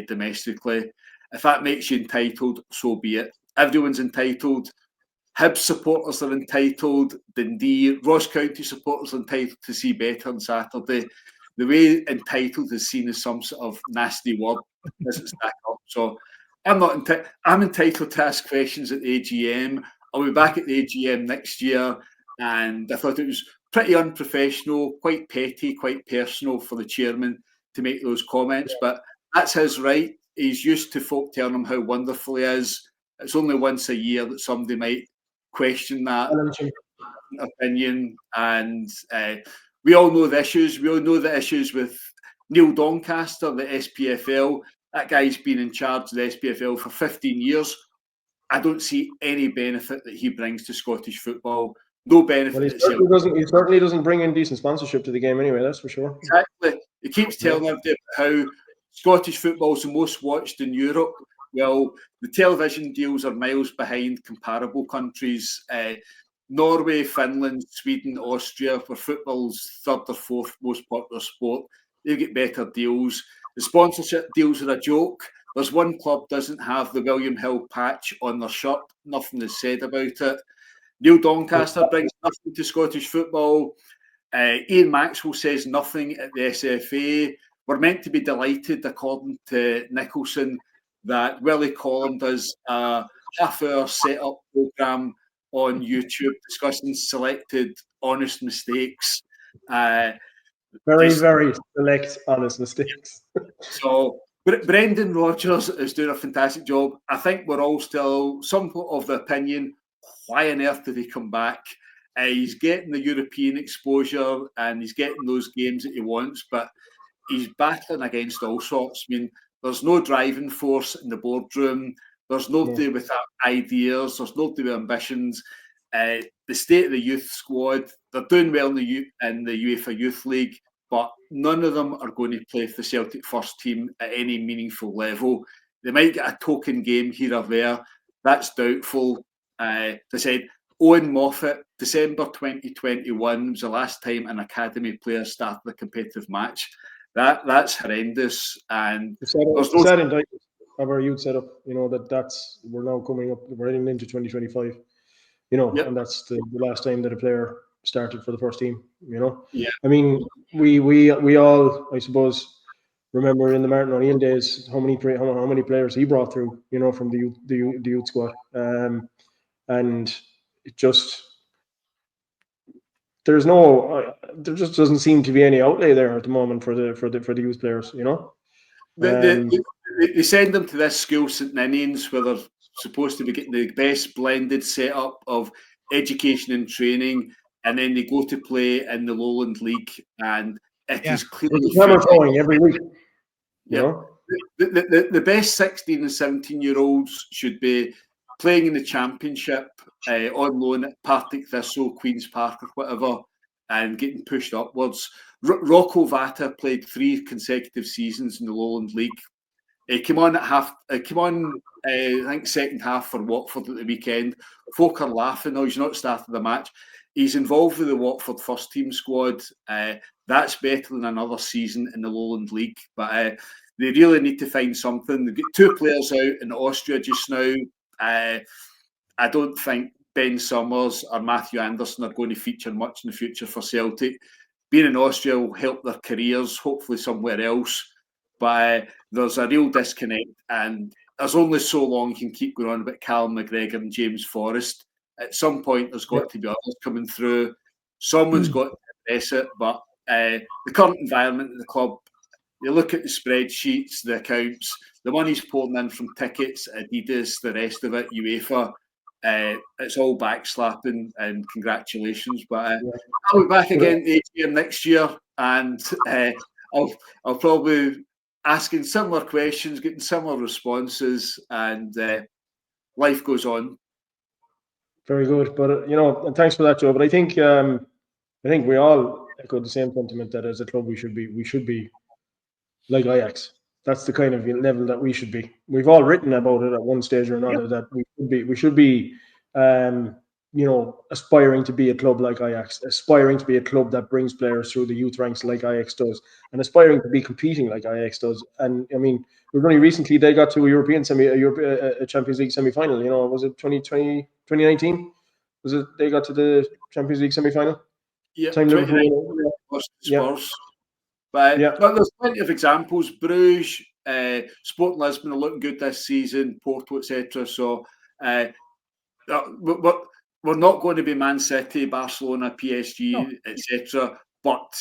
domestically. If that makes you entitled, so be it. Everyone's entitled. Hibs supporters are entitled. Dundee, Ross County supporters are entitled to see better on Saturday. The way entitled is seen as some sort of nasty word doesn't stack up. So I'm not I'm entitled to ask questions at the AGM. I'll be back at the AGM next year, and I thought it was pretty unprofessional, quite petty, quite personal for the chairman to make those comments. But that's his right. He's used to folk telling him how wonderful he is. It's only once a year that somebody might question that opinion, and we all know the issues. We all know the issues with Neil Doncaster, the SPFL. That guy's been in charge of the SPFL for 15 years. I don't see any benefit that he brings to Scottish football. No benefit. Well, he certainly doesn't bring in decent sponsorship to the game anyway, that's for sure. Exactly. He keeps telling everybody how Scottish football is the most watched in Europe. Well, the television deals are miles behind comparable countries. Norway, Finland, Sweden, Austria, where football's third or fourth most popular sport, they get better deals. The sponsorship deals are a joke. There's one club doesn't have the William Hill patch on their shirt. Nothing is said about it. Neil Doncaster brings nothing to Scottish football. Ian Maxwell says nothing at the SFA. We're meant to be delighted, according to Nicholson, that Willie Collum does a half-hour set-up programme on YouTube discussing selected honest mistakes. Very select honest mistakes. So Brendan Rodgers is doing a fantastic job. I think we're all still somewhat of the opinion, why on earth did he come back? He's getting the European exposure and he's getting those games that he wants, but he's battling against all sorts. I mean, there's no driving force in the boardroom. There's nobody with ideas. There's nobody with ambitions. The state of the youth squad, they're doing well in the UEFA Youth League, but none of them are going to play for the Celtic first team at any meaningful level. They might get a token game here or there. That's doubtful. As I said, Owen Moffat, December 2021 was the last time an academy player started a competitive match. That's horrendous. And there's no sad indictment of our youth setup. You know that's we're now coming up. We're heading into 2025. You know, and that's the last time that a player started for the first team. You know, I mean, we all, I suppose, remember in the Martin O'Neill days how many players he brought through. You know, from the youth squad, and it just there just doesn't seem to be any outlay there at the moment for the youth players. You know, they send them to this school, St Ninians, where they're supposed to be getting the best blended setup of education and training, and then they go to play in the Lowland League, and it is clearly going every week. You know? The best 16 and 17-year-olds should be playing in the Championship on loan at Partick Thistle, Queen's Park, or whatever, and getting pushed upwards. Rocco Vata played 3 consecutive seasons in the Lowland League. He came on I think second half for Watford at the weekend. Folk are laughing. No, he's not started the match. He's involved with the Watford first team squad. That's better than another season in the Lowland League. But they really need to find something. They've got 2 players out in Austria just now. I don't think Ben Summers or Matthew Anderson are going to feature much in the future for Celtic. Being in Austria will help their careers, hopefully somewhere else. But there's a real disconnect, and there's only so long you can keep going on about Callum McGregor and James Forrest. At some point, there's got to be others coming through. Someone's got to address it, but the current environment at the club, you look at the spreadsheets, the accounts, the money's pouring in from tickets, Adidas, the rest of it, UEFA. It's all backslapping, and congratulations. But I'll be back again to AGM next year, and I'll probably asking similar questions, getting similar responses, and life goes on. Very good, but and thanks for that, Joe. But I think we all echo the same sentiment that as a club we should be like Ajax. That's the kind of level that we should be. We've all written about it at one stage or another that we should be aspiring to be a club like Ajax, aspiring to be a club that brings players through the youth ranks like Ajax does, and aspiring to be competing like Ajax does. And I mean, we're only recently they got to a Champions League semi-final. You know, was it 2019? Was it they got to the Champions League semi-final? Yeah, Time Liverpool. Spurs. But there's plenty of examples. Brugge, Sporting Lisbon are looking good this season, Porto, etc. So we're not going to be Man City, Barcelona, PSG, etc. But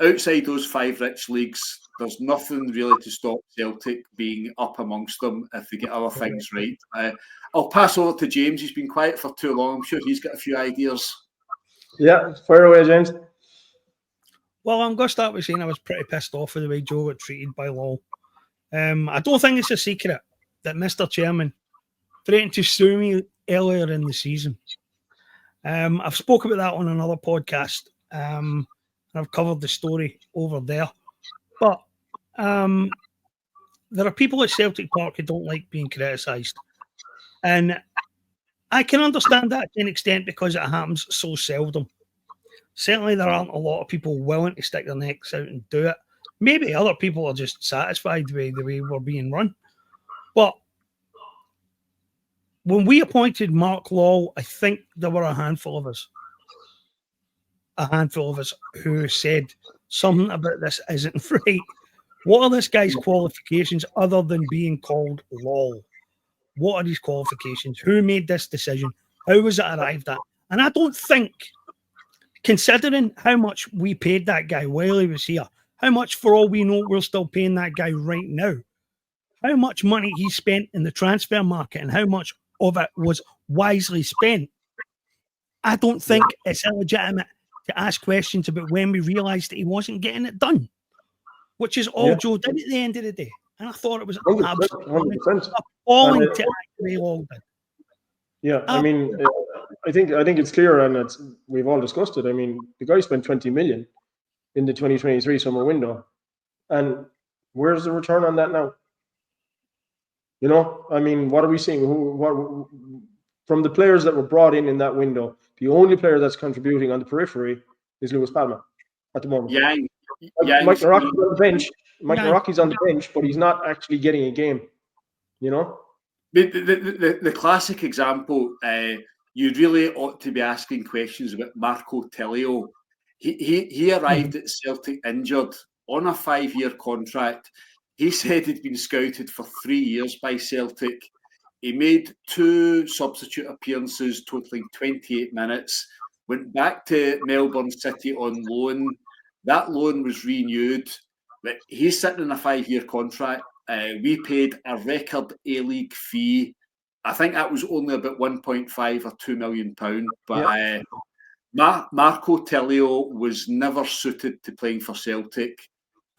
outside those 5 rich leagues, there's nothing really to stop Celtic being up amongst them if they get other things right. I'll pass over to James. He's been quiet for too long. I'm sure he's got a few ideas. Yeah, fire away, James. Well, I'm going to start with saying I was pretty pissed off with the way Joe got treated by Law. I don't think it's a secret that Mr. Chairman threatened to sue me earlier in the season. I've spoke about that on another podcast, and I've covered the story over there. But there are people at Celtic Park who don't like being criticised. And I can understand that to an extent because it happens so seldom. Certainly there aren't a lot of people willing to stick their necks out and do it. Maybe other people are just satisfied with the way we're being run. But when we appointed Mark Law, I think there were a handful of us who said something about this isn't right. What are this guy's qualifications other than being called Law? What are his qualifications? Who made this decision? How was it arrived at? And I don't think, considering how much we paid that guy while he was here, how much, for all we know, we're still paying that guy right now, how much money he spent in the transfer market and how much of it was wisely spent, I don't think it's illegitimate to ask questions about when we realised that he wasn't getting it done, which is all Joe did at the end of the day. And I thought it was 100%, absolutely 100%. appalling to act the way he all did. Yeah, I mean, I think it's clear, and we've all discussed it. I mean, the guy spent 20 million in the 2023 summer window, and where's the return on that now? You know, I mean, what are we seeing? From the players that were brought in that window, the only player that's contributing on the periphery is Lewis Palma at the moment. Mike Naraki's on the bench. Naraki's on the bench, but he's not actually getting a game. You know, the classic example. You really ought to be asking questions about Marco Tellio. He arrived at Celtic injured on a 5-year contract. He said he'd been scouted for 3 years by Celtic. He made 2 substitute appearances totaling 28 minutes, went back to Melbourne City on loan. That loan was renewed. But he's sitting in a 5-year contract. We paid a record A-League fee. I think that was only about 1.5 or £2 million. But Marco Tellio was never suited to playing for Celtic.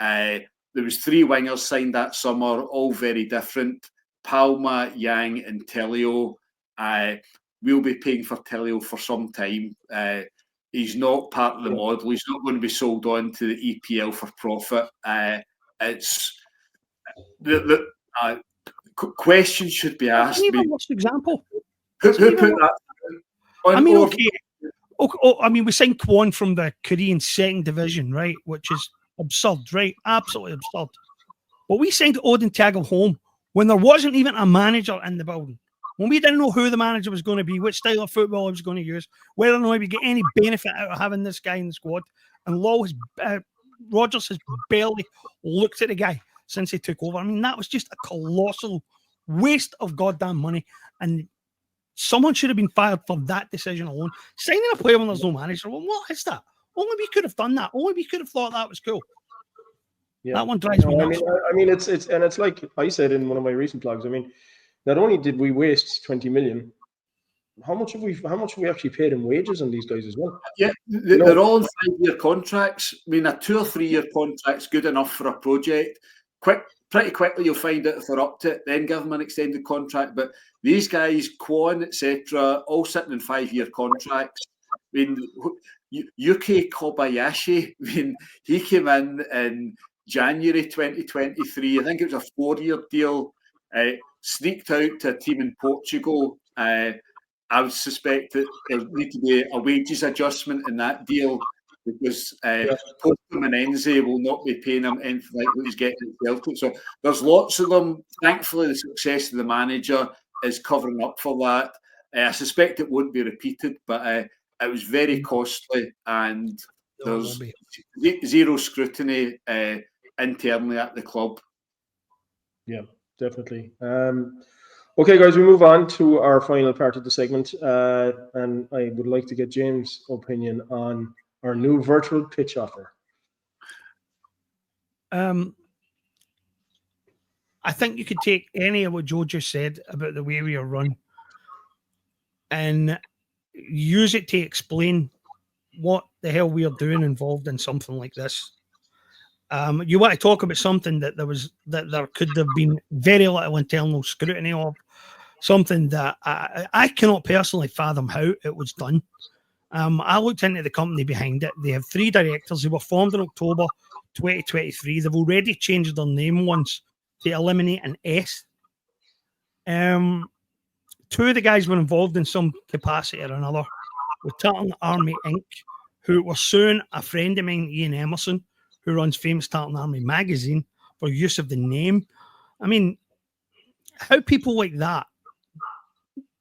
There was 3 wingers signed that summer, all very different. Palma, Yang and Tellio. We'll be paying for Tellio for some time. He's not part of the model. He's not going to be sold on to the EPL for profit. It's the questions should be asked. What's the example? Who put that? I mean, okay. I mean, we signed Kwon from the Korean second division, right? Which is absurd, right? Absolutely absurd. But we signed Odin Taggart home when there wasn't even a manager in the building. When we didn't know who the manager was going to be, which style of football he was going to use, whether or not we get any benefit out of having this guy in the squad. And Rodgers has barely looked at the guy since he took over. I mean, that was just a colossal waste of goddamn money. And someone should have been fired for that decision alone. Signing a player when there's no manager, well, what is that? Only we could have done that. Only we could have thought that was cool. Yeah. That one drives me nuts. I mean, it's like I said in one of my recent blogs. I mean, not only did we waste 20 million, how much have we actually paid in wages on these guys as well? Yeah, they're all on 5-year contracts. I mean, a 2 or 3 year contract's good enough for a project. Pretty quickly you'll find out if they're up to it, then give them an extended contract. But these guys, Kwon, etc., all sitting in 5-year contracts. I mean, Yuki Kobayashi, I mean, he came in January 2023. I think it was a 4-year deal. Sneaked out to a team in Portugal. I would suspect that there need to be a wages adjustment in that deal because Porto Menenze will not be paying him anything like what he's getting at Celtic. So there's lots of them. Thankfully, the success of the manager is covering up for that. I suspect it won't be repeated, but it was very costly and there's zero scrutiny internally at the club. Yeah, definitely. Okay, guys, we move on to our final part of the segment, and I would like to get James' opinion on our new virtual pitch offer. I think you could take any of what Joe just said about the way we are run and use it to explain what the hell we are doing involved in something like this. You want to talk about something that there could have been very little internal scrutiny of, something that I cannot personally fathom how it was done. I looked into the company behind it. They have 3 directors. They were formed in October 2023. They've already changed their name once to eliminate an S. 2 of the guys were involved in some capacity or another with Tartan Army Inc., who were suing a friend of mine, Ian Emerson, who runs Famous Tartan Army magazine, for use of the name. I mean, how people like that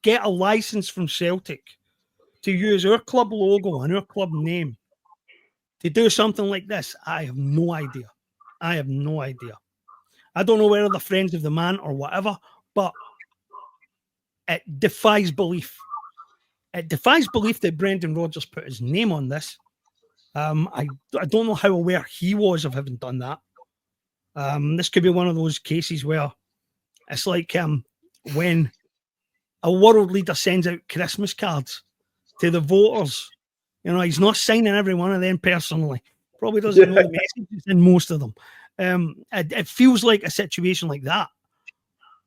get a license from Celtic to use our club logo and our club name to do something like this, I have no idea. I have no idea. I don't know whether they're friends of the man or whatever, but it defies belief. It defies belief that Brendan Rodgers put his name on this. I don't know how aware he was of having done that. This could be one of those cases where it's like when a world leader sends out Christmas cards to the voters. He's not signing every one of them personally. Probably doesn't know the messages in most of them. It feels like a situation like that.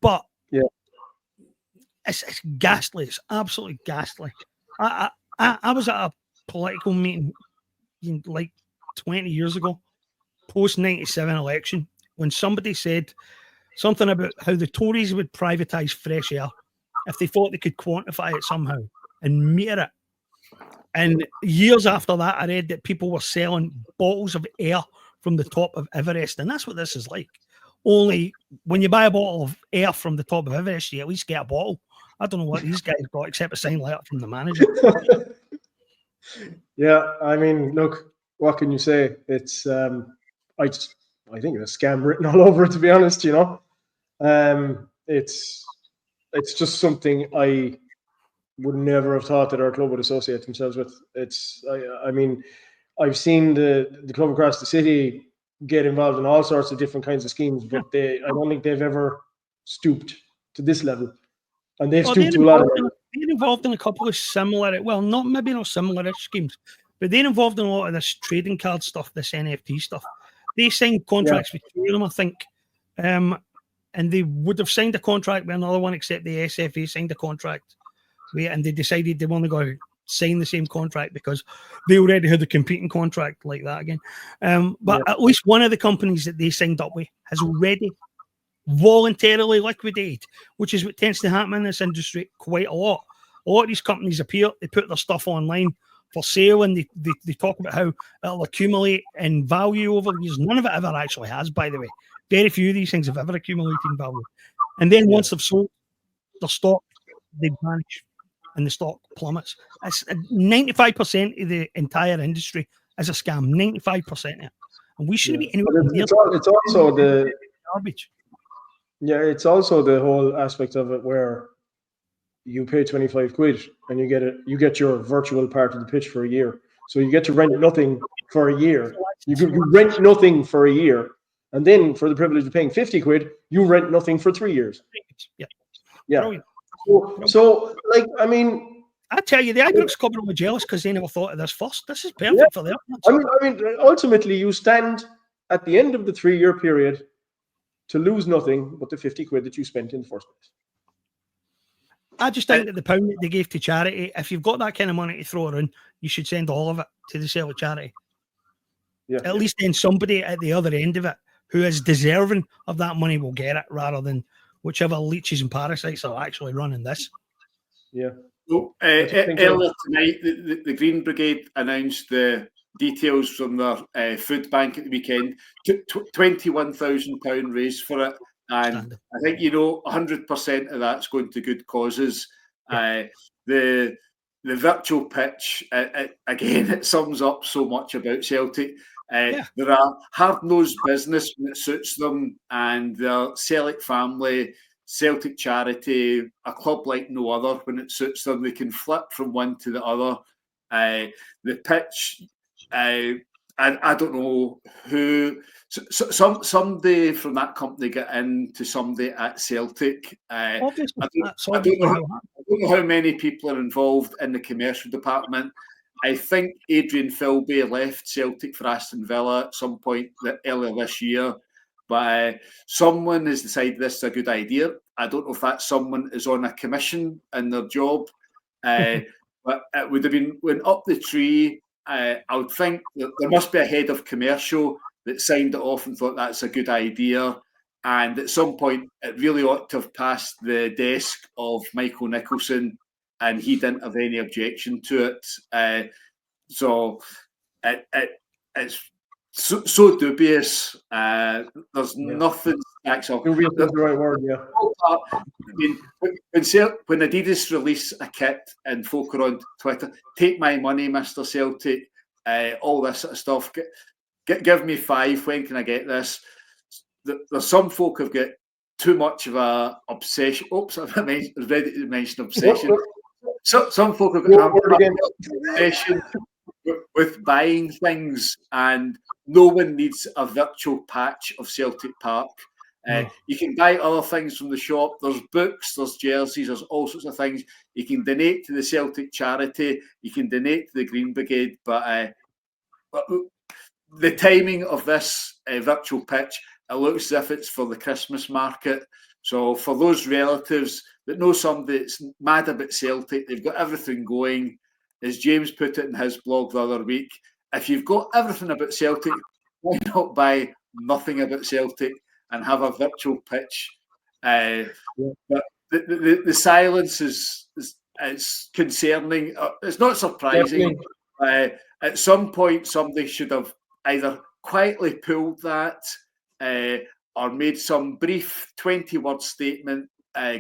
But it's ghastly. It's absolutely ghastly. I was at a political meeting like 20 years ago, post-97 election, when somebody said something about how the Tories would privatise fresh air if they thought they could quantify it somehow and meter it. And years after that, I read that people were selling bottles of air from the top of Everest. And that's what this is like. Only when you buy a bottle of air from the top of Everest, you at least get a bottle. I don't know what these guys got except a signed letter from the manager. Yeah, I mean, look, what can you say? It's I think it's a scam written all over it, to be honest. It's just something I would never have thought that our club would associate themselves with. I mean, I've seen the club across the city get involved in all sorts of different kinds of schemes, but I don't think they've ever stooped to this level. And they've stooped to a lot of it. They're involved in a couple of similar, well, maybe not similar schemes, but they're involved in a lot of this trading card stuff, this NFT stuff. They signed contracts with two of them, I think. And they would have signed a contract with another one, except the SFA signed a contract. And they decided they want to go sign the same contract because they already had a competing contract like that again. But at least one of the companies that they signed up with has already voluntarily liquidated, which is what tends to happen in this industry quite a lot. A lot of these companies appear, they put their stuff online for sale, and they talk about how it'll accumulate in value over the years. None of it ever actually has, by the way. Very few of these things have ever accumulated in value. And then once they've sold their stock, they vanish and the stock plummets. It's 95% of the entire industry is a scam. 95% of it. And we shouldn't be anywhere near it's also the garbage. Yeah, it's also the whole aspect of it where you pay 25 quid and you get your virtual part of the pitch for a year. So you get to rent nothing for a year. You rent nothing for a year. And then for the privilege of paying 50 quid, you rent nothing for 3 years. Yeah. So like, I mean, I tell you, the Ibrox Club were jealous because they never thought of this first. This is perfect for them. I mean, ultimately, you stand at the end of the 3-year period to lose nothing but the 50 quid that you spent in the first place. I just think that the pound that they gave to charity, if you've got that kind of money to throw around, you should send all of it to the sale of charity. Yeah. At least then somebody at the other end of it who is deserving of that money will get it, rather than whichever leeches and parasites are actually running this. Yeah. Well, earlier tonight, the Green Brigade announced the details from their food bank at the weekend. £21,000 raised for it. And I think, 100% of that's going to good causes. Yeah. The virtual pitch, again, it sums up so much about Celtic. They're a hard-nosed business when it suits them, and their Celtic family, Celtic charity, a club like no other. When it suits them, they can flip from one to the other. The pitch, I don't know who. Somebody from that company get into somebody at Celtic. I don't know how many people are involved in the commercial department. I think Adrian Philby left Celtic for Aston Villa at some point earlier this year. But someone has decided this is a good idea. I don't know if that someone is on a commission in their job. But it would have went up the tree. I would think that there must be a head of commercial that signed it off and thought that's a good idea. And at some point, it really ought to have passed the desk of Michael Nicholson, and he didn't have any objection to it. So it's so dubious. There's nothing stacks up. Dubious is the right word, yeah. I mean, when Adidas release a kit and folk are on Twitter, take my money, Mr. Celtic, all this sort of stuff. Give me 5. When can I get this? There's some folk who've got too much of a obsession. Oops, I've already mentioned obsession. So some folk have got an obsession with buying things, and no one needs a virtual patch of Celtic Park. You can buy other things from the shop. There's books, there's jerseys, there's all sorts of things. You can donate to the Celtic charity. You can donate to the Green Brigade. But the timing of this virtual pitch, it looks as if it's for the Christmas market. So for those relatives that know somebody that's mad about Celtic, they've got everything going. As James put it in his blog the other week, if you've got everything about Celtic, why not buy nothing about Celtic and have a virtual pitch? But the silence is concerning. It's not surprising. At some point, somebody should have either quietly pulled that or made some brief 20-word statement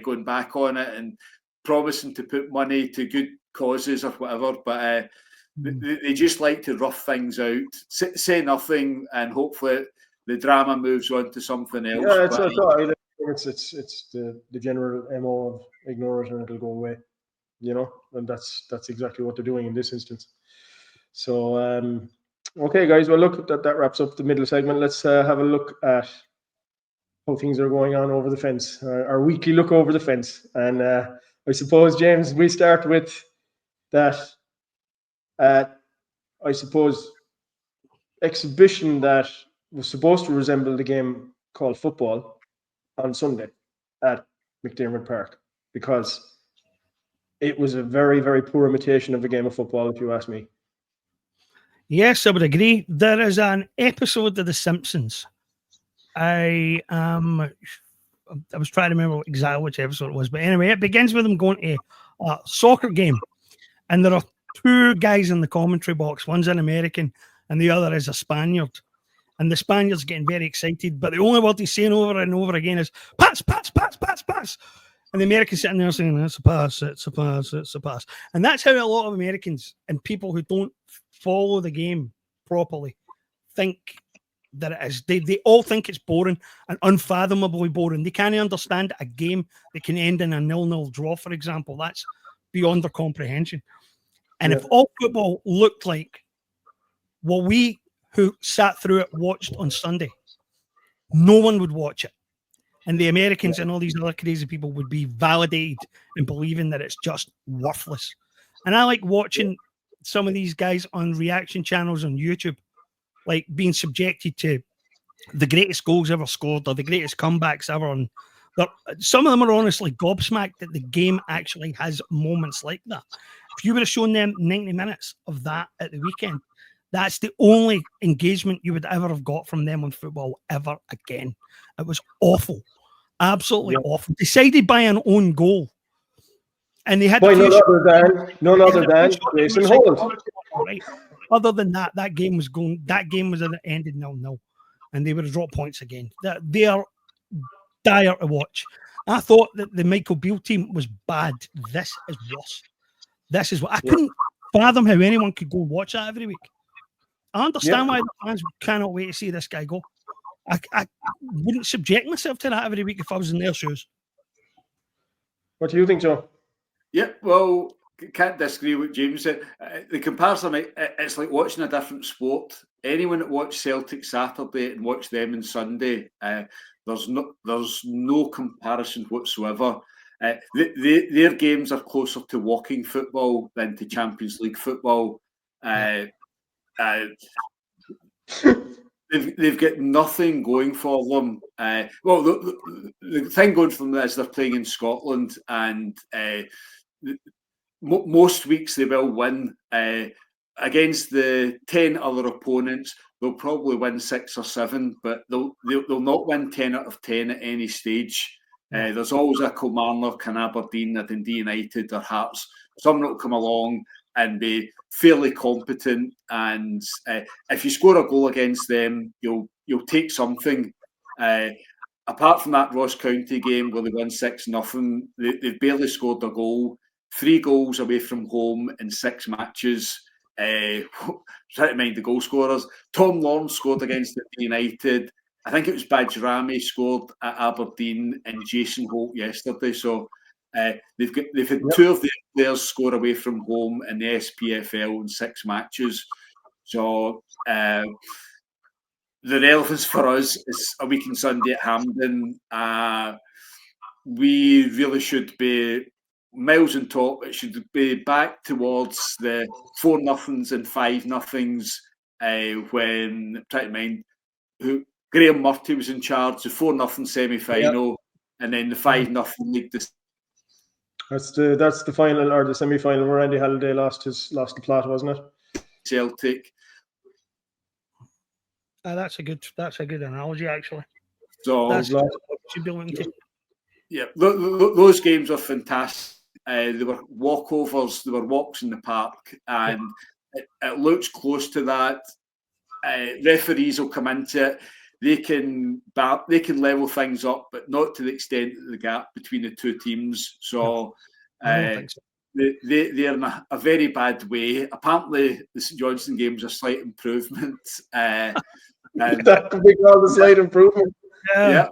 going back on it and promising to put money to good causes or whatever. But they just like to rough things out, say nothing, and hopefully the drama moves on to something else. Yeah, it's the general MO of ignore it and it'll go away, and that's exactly what they're doing in this instance. So, okay, guys, well, look, that wraps up the middle segment. Let's have a look at how things are going on over the fence, our weekly look over the fence. And I suppose, James, we start with that, I suppose, exhibition that was supposed to resemble the game called football on Sunday at McDermott Park, because it was a very, very poor imitation of a game of football, if you ask me. Yes, I would agree. There is an episode of The Simpsons. I was trying to remember exactly which episode it was, but anyway, it begins with them going to a soccer game, and there are two guys in the commentary box. One's an American, and the other is a Spaniard. And the Spaniard's getting very excited, but the only word he's saying over and over again is pass, pass, pass, pass, pass. And the American's sitting there saying, it's a pass, it's a pass, it's a pass. And that's how a lot of Americans and people who don't follow the game properly think that it is. They all think it's boring and unfathomably boring. They can't understand a game that can end in a 0-0 draw, for example. That's beyond their comprehension. And if all football looked like what we who sat through it watched on Sunday, no one would watch it. And the Americans and all these other crazy people would be validated in believing that it's just worthless. And I like watching some of these guys on reaction channels on YouTube, like being subjected to the greatest goals ever scored or the greatest comebacks ever. And some of them are honestly gobsmacked that the game actually has moments like that. If you would have shown them 90 minutes of that at the weekend, that's the only engagement you would ever have got from them on football ever again. It was awful. Absolutely awful. Decided by an own goal. And they had none other than Jason Holland. Right. Other than that game was ended 0-0. And they would have dropped points again. They are dire to watch. I thought that the Michael Beale team was bad. This is worse. This is what I couldn't fathom how anyone could go watch that every week. I understand why the fans cannot wait to see this guy go. I wouldn't subject myself to that every week if I was in their shoes. What do you think, Joe? Yeah, well, can't disagree with James said. The comparison, it's like watching a different sport. Anyone that watched Celtic Saturday and watched them on Sunday, there's no comparison whatsoever. Their games are closer to walking football than to Champions League football. They've got nothing going for them. Well, the thing going for them is they're playing in Scotland, and most weeks they will win. Against the 10 other opponents, they'll probably win 6 or 7, but they'll not win 10 out of 10 at any stage. There's always a Kilmarnock, an Aberdeen, a Dundee United, or Hearts. Someone will come along and be fairly competent, and if you score a goal against them, you'll take something. Apart from that Ross County game where they won 6-0, they've barely scored a goal. 3 goals away from home in 6 matches. Try to mind the goal scorers. Tom Lawrence scored against United. I think it was Bajrami scored at Aberdeen and Jason Holt yesterday. So They've had two of their players score away from home in the SPFL in 6 matches. So the relevance for us is a week on Sunday at Hampden. We really should be miles on top. It should be back towards the 4-0s and 5-0s when, try to mind, who Graham Murty was in charge, the 4-0 semi-final, and then the 5-0 league. That's the final or the semi-final where Andy Halliday lost the plot, wasn't it? Celtic. That's a good analogy, actually. So that's should be linked to. Yeah, those games are fantastic. They were walkovers, they were walks in the park, and it looks close to that. Referees will come into it. They can level things up, but not to the extent of the gap between the two teams. So, they're in a very bad way. Apparently, the St Johnstone game was a slight improvement. That could be called a slight improvement. Yeah.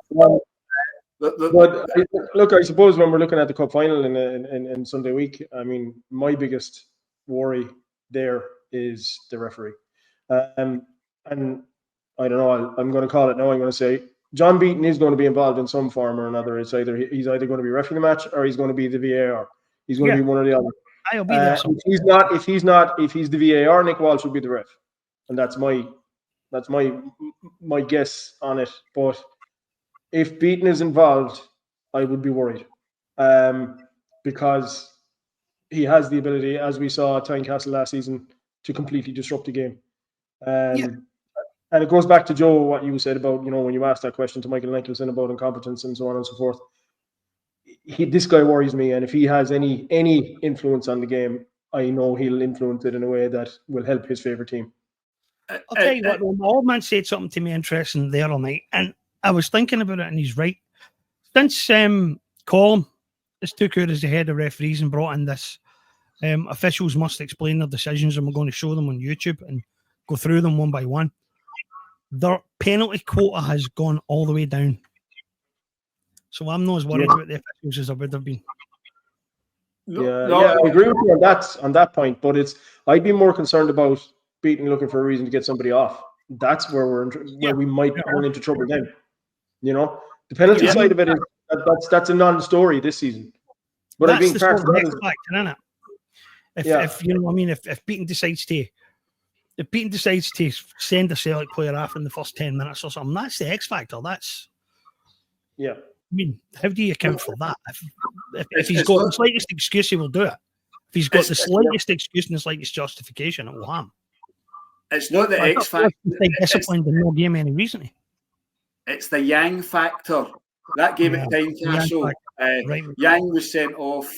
But look, I suppose when we're looking at the cup final in Sunday week, I mean, my biggest worry there is the referee. And I don't know, I'm going to call it now. I'm going to say John Beaton is going to be involved in some form or another. It's he's either going to be refereeing the match or he's going to be the VAR. He's going to be one or the other. I'll be there. If he's the VAR, Nick Walsh will be the ref, and that's my guess on it. But if Beaton is involved, I would be worried, because he has the ability, as we saw at Tynecastle last season, to completely disrupt the game. And it goes back to Joe, what you said about, when you asked that question to Michael Nicholson about incompetence and so on and so forth. This guy worries me, and if he has any influence on the game, I know he'll influence it in a way that will help his favourite team. I'll tell you what, my old man said something to me interesting there all night, and I was thinking about it, and he's right. Since Colm has took out as the head of referees and brought in this, officials must explain their decisions, and we're going to show them on YouTube and go through them one by one. Their penalty quota has gone all the way down. So I'm not as worried about the officials as I would have been. I agree with you on that point, but I'd be more concerned about Beaton looking for a reason to get somebody off. That's where we might run into trouble then. The penalty side of it is that's a non-story this season. But that's I think the part of next that factor, isn't it? If you know what I mean, if Beaton decides to send a Celtic player off in the first 10 minutes or something, that's the X factor. That's I mean, how do you account for that? If he's got the slightest excuse, he will do it. If he's got the slightest excuse and the slightest justification, it will harm. It's not the X factor. Disciplined and not give him any reason. It's the Yang factor. That game at Tynecastle, Yang was sent off.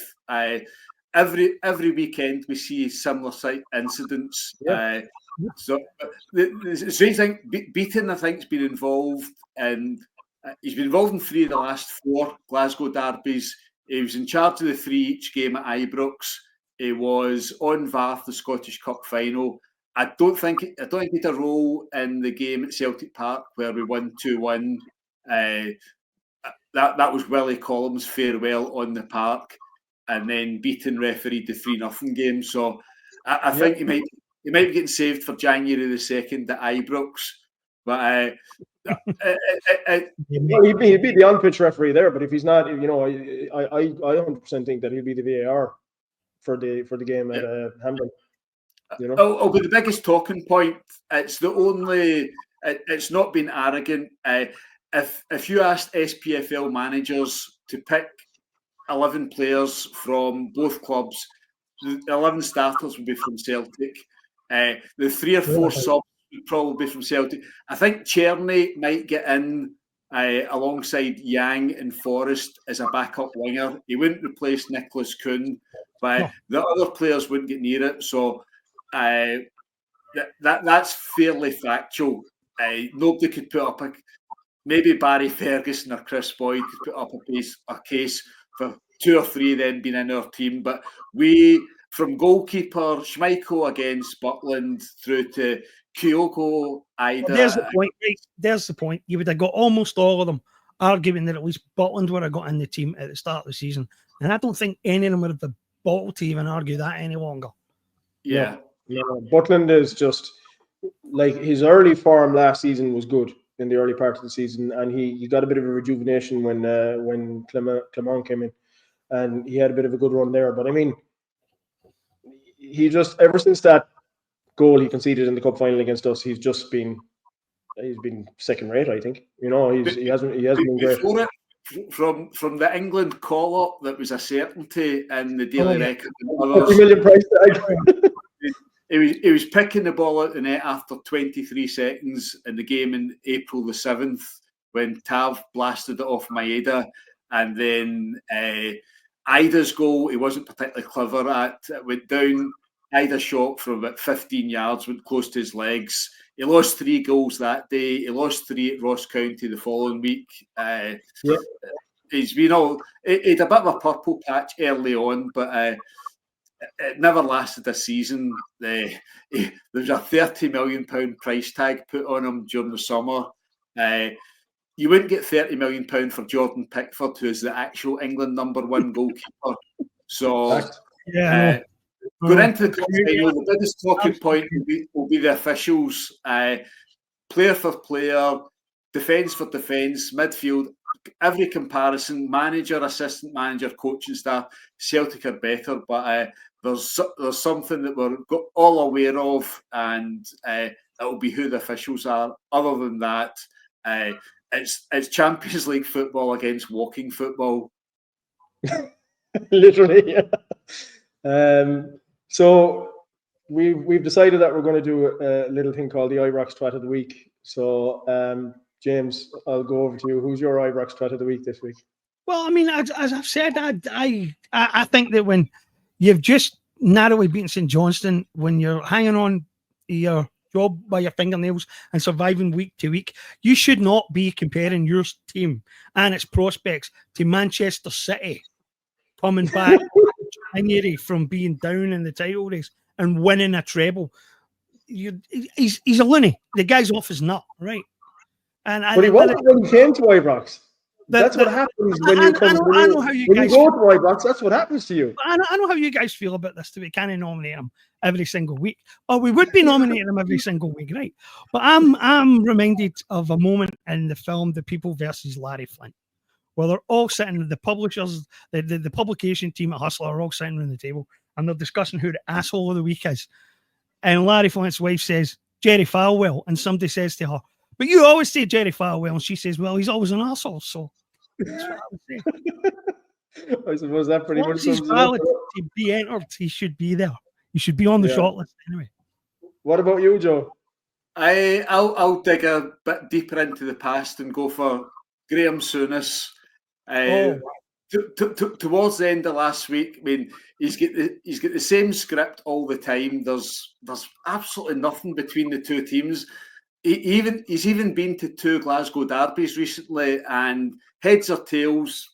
Every weekend we see similar incidents. So the strange thing, Beaton, I think, has been involved in. He's been involved in 3 of the last 4 Glasgow derbies. He was in charge of the 3 each game at Ibrox. He was on VAR the Scottish Cup final. I don't think he had a role in the game at Celtic Park where we won 2-1. That was Willie Collins' farewell on the park, and then Beaton refereed the 3-0 game. So I think he might be getting saved for January the 2nd at Ibrox. But he'd be the on-pitch referee there. But if he's not, I 100% think that he'll be the VAR for the game at Hampden. It'll be the biggest talking point. It's the only. It's not been arrogant. If you asked SPFL managers to pick 11 players from both clubs, the 11 starters would be from Celtic. The 3 or 4 subs would probably be from Celtic. I think Czerny might get in alongside Yang and Forrest as a backup winger. He wouldn't replace Nicholas Kuhn, but the other players wouldn't get near it. So that's fairly factual. Nobody could put up maybe Barry Ferguson or Chris Boyd could put up a case for 2 or 3 then being in our team. But we, from goalkeeper Schmeichel against Butland through to Kyogo, Ida. There's the point. Right? There's the point. You would have got almost all of them arguing that at least Butland would have got in the team at the start of the season, And I don't think any of them would have the bottle to even argue that any longer. Yeah. No. Butland is just like his early form last season was good in the early part of the season, and he got a bit of a rejuvenation when Clement came in, and he had a bit of a good run there. But I mean, he just ever since that goal he conceded in the cup final against us, he's been second rate. I think he hasn't been great. From the England call-up, that was a certainty in the Daily Record. 40 million price tag. He was picking the ball out the net after 23 seconds in the game in April the 7th when Tav blasted it off Maeda, and then Ida's goal he wasn't particularly clever at. It went down. Ida shot from about 15 yards, went close to his legs. He lost 3 goals that day. He lost 3 at Ross County the following week. He's been he had a bit of a purple patch early on, but it never lasted a season. There was a £30 million price tag put on him during the summer. You wouldn't get £30 million for Jordan Pickford, who is the actual England #1 goalkeeper. So, going into the cup final, the biggest talking point will be the officials. Player for player, defence for defence, midfield, every comparison, manager, assistant manager, coaching staff, Celtic are better, but there's something that we're all aware of, and it will be who the officials are. Other than that, it's Champions League football against walking football. Literally, yeah. So we've decided that we're going to do a little thing called the Ibrox Twat of the Week. So, James, I'll go over to you. Who's your Ibrox Twat of the Week this week? Well, I mean, as I've said, I think that when you've just narrowly beaten St Johnstone, when you're hanging on your job by your fingernails and surviving week to week, you should not be comparing your team and its prospects to Manchester City coming back January from being down in the title race and winning a treble. He's a loony. The guy's off his nut, right? But he wasn't when he came to Ibrox. That's what happens when you come. When you go to Ibrox, that's what happens to you. I know how you guys feel about this. We can't nominate him every single week, or we would be nominating him every single week, right? But I'm reminded of a moment in the film The People versus Larry Flint, where they're all sitting, the publishers, the publication team at Hustler are all sitting around the table, and they're discussing who the asshole of the week is. And Larry Flint's wife says, Jerry Falwell, and somebody says to her, but you always say Jerry Falwell, and she says, well, he's always an arsehole, so that's what I would say. I suppose that pretty much sums it up. To be entered, he should be there. He should be on the shortlist anyway. What about you, Joe? I'll dig a bit deeper into the past and go for Graham Souness. Towards the end of last week, I mean, he's got the same script all the time. There's absolutely nothing between the two teams. He's even been to 2 Glasgow derbies recently, and heads or tails,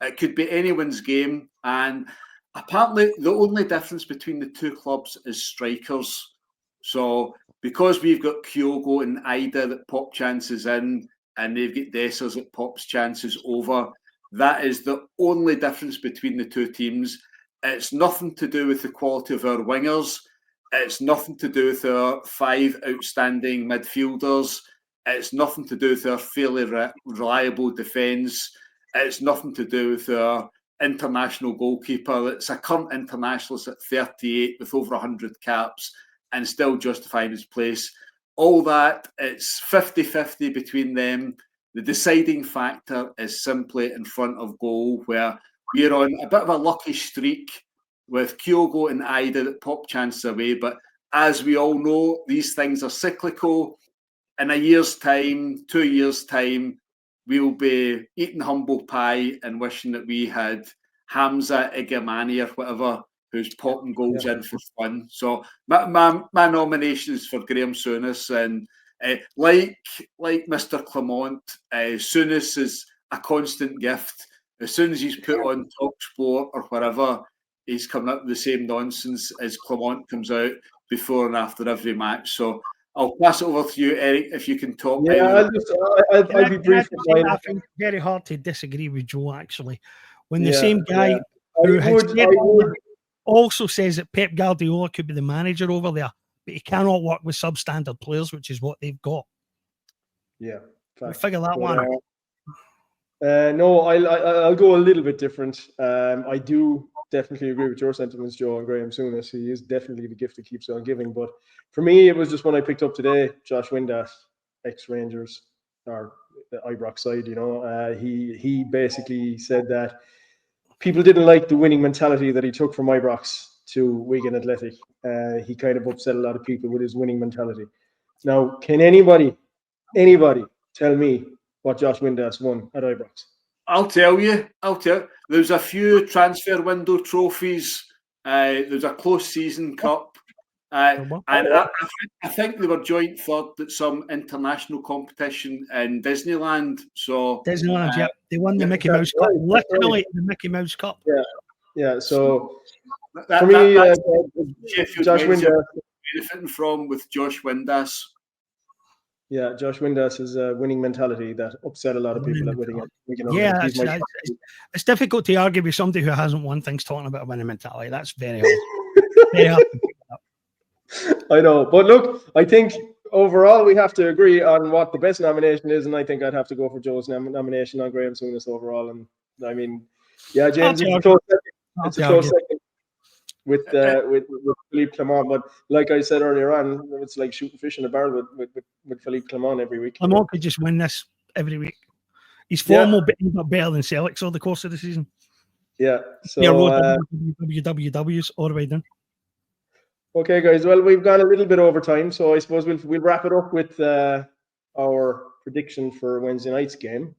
it could be anyone's game. And apparently, the only difference between the two clubs is strikers. So because we've got Kyogo and Ida that pop chances in, and they've got Dessers that pops chances over, that is the only difference between the two teams. It's nothing to do with the quality of our wingers. It's nothing to do with our 5 outstanding midfielders. It's nothing to do with our fairly reliable defence. It's nothing to do with our international goalkeeper. It's a current internationalist at 38 with over 100 caps and still justifying his place. All that, it's 50-50 between them. The deciding factor is simply in front of goal, where we're on a bit of a lucky streak with Kyogo and Ida that pop chances away. But as we all know, these things are cyclical. In a year's time, 2 years' time, we'll be eating humble pie and wishing that we had Hamza Igamani or whatever, who's popping goals in for fun. So my nomination is for Graham Souness. And like Mr. Clement, Souness is a constant gift. As soon as he's put on Talk Sport or whatever, he's coming up with the same nonsense as Clement comes out before and after every match. So I'll pass it over to you, Eric, if you can talk. Yeah, I'll be brief. I think it's very hard to disagree with Joe, actually. When the same guy also says that Pep Guardiola could be the manager over there, but he cannot work with substandard players, which is what they've got. Yeah, we'll figure that one out. No, I'll go a little bit different. I do definitely agree with your sentiments, Joe, and Graham Souness. He is definitely the gift that keeps on giving. But for me, it was just when I picked up today, Josh Windass, ex-Rangers, or the Ibrox side, he basically said that people didn't like the winning mentality that he took from Ibrox to Wigan Athletic. He kind of upset a lot of people with his winning mentality. Now, can anybody tell me what Josh Windass won at Ibrox? I'll tell you. There's a few transfer window trophies. There's a close season cup. And I think they were joint third at some international competition in Disneyland. So Disneyland, yeah. They won the Mickey Mouse Cup. Literally the Mickey Mouse Cup. Yeah. So for me, Josh Windass benefiting from with Josh Windass. Yeah, Josh Windass has a winning mentality that upset a lot of people at Wigan. Yeah, it's difficult to argue with somebody who hasn't won things talking about a winning mentality. That's very hard. Very hard to pick up. I know, but look, I think overall we have to agree on what the best nomination is, and I think I'd have to go for Joe's nomination on Graham Souness overall. And I mean, yeah, James, it's a close second with Philippe Clement, but like I said earlier on, it's like shooting fish in a barrel with Philippe Clement every week. Clement could just win this every week. He's far more better than Celtic over the course of the season. Yeah. So WWWs all the way down. Okay, guys. Well, we've gone a little bit over time, so I suppose we'll wrap it up with our prediction for Wednesday night's game.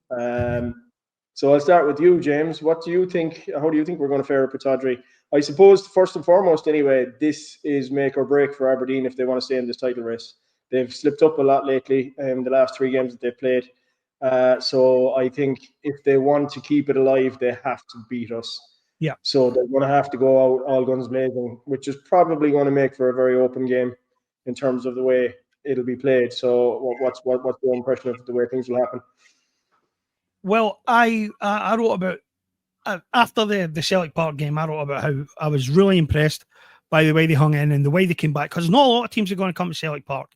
So I'll start with you, James. What do you think? How do you think we're going to fare at Pittodrie? I suppose first and foremost, anyway, this is make or break for Aberdeen if they want to stay in this title race. They've slipped up a lot lately in the last 3 games that they've played. So I think if they want to keep it alive, they have to beat us. Yeah. So they're going to have to go out all guns blazing, which is probably going to make for a very open game in terms of the way it'll be played. So what's your impression of the way things will happen? Well, I wrote about after the Celtic Park game. I wrote about how I was really impressed by the way they hung in and the way they came back, because not a lot of teams are going to come to Celtic Park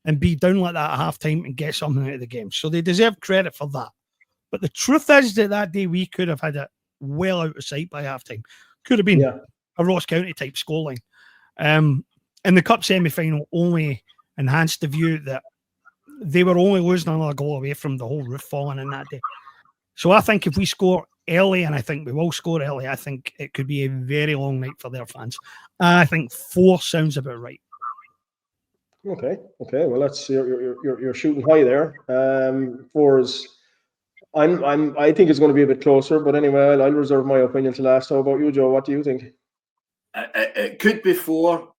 and be down like that at halftime and get something out of the game. So they deserve credit for that. But the truth is that day we could have had it well out of sight by halftime. Could have been a Ross County type scoreline. And the cup semi-final only enhanced the view that they were only losing another goal away from the whole roof falling in that day. So I think if we score early, and I think we will score early, I think it could be a very long night for their fans. I think 4 sounds about right. Okay. Well, that's you're shooting high there. 4 is. I think it's going to be a bit closer, but anyway, I'll reserve my opinion to last. How about you, Joe? What do you think? It could be 4.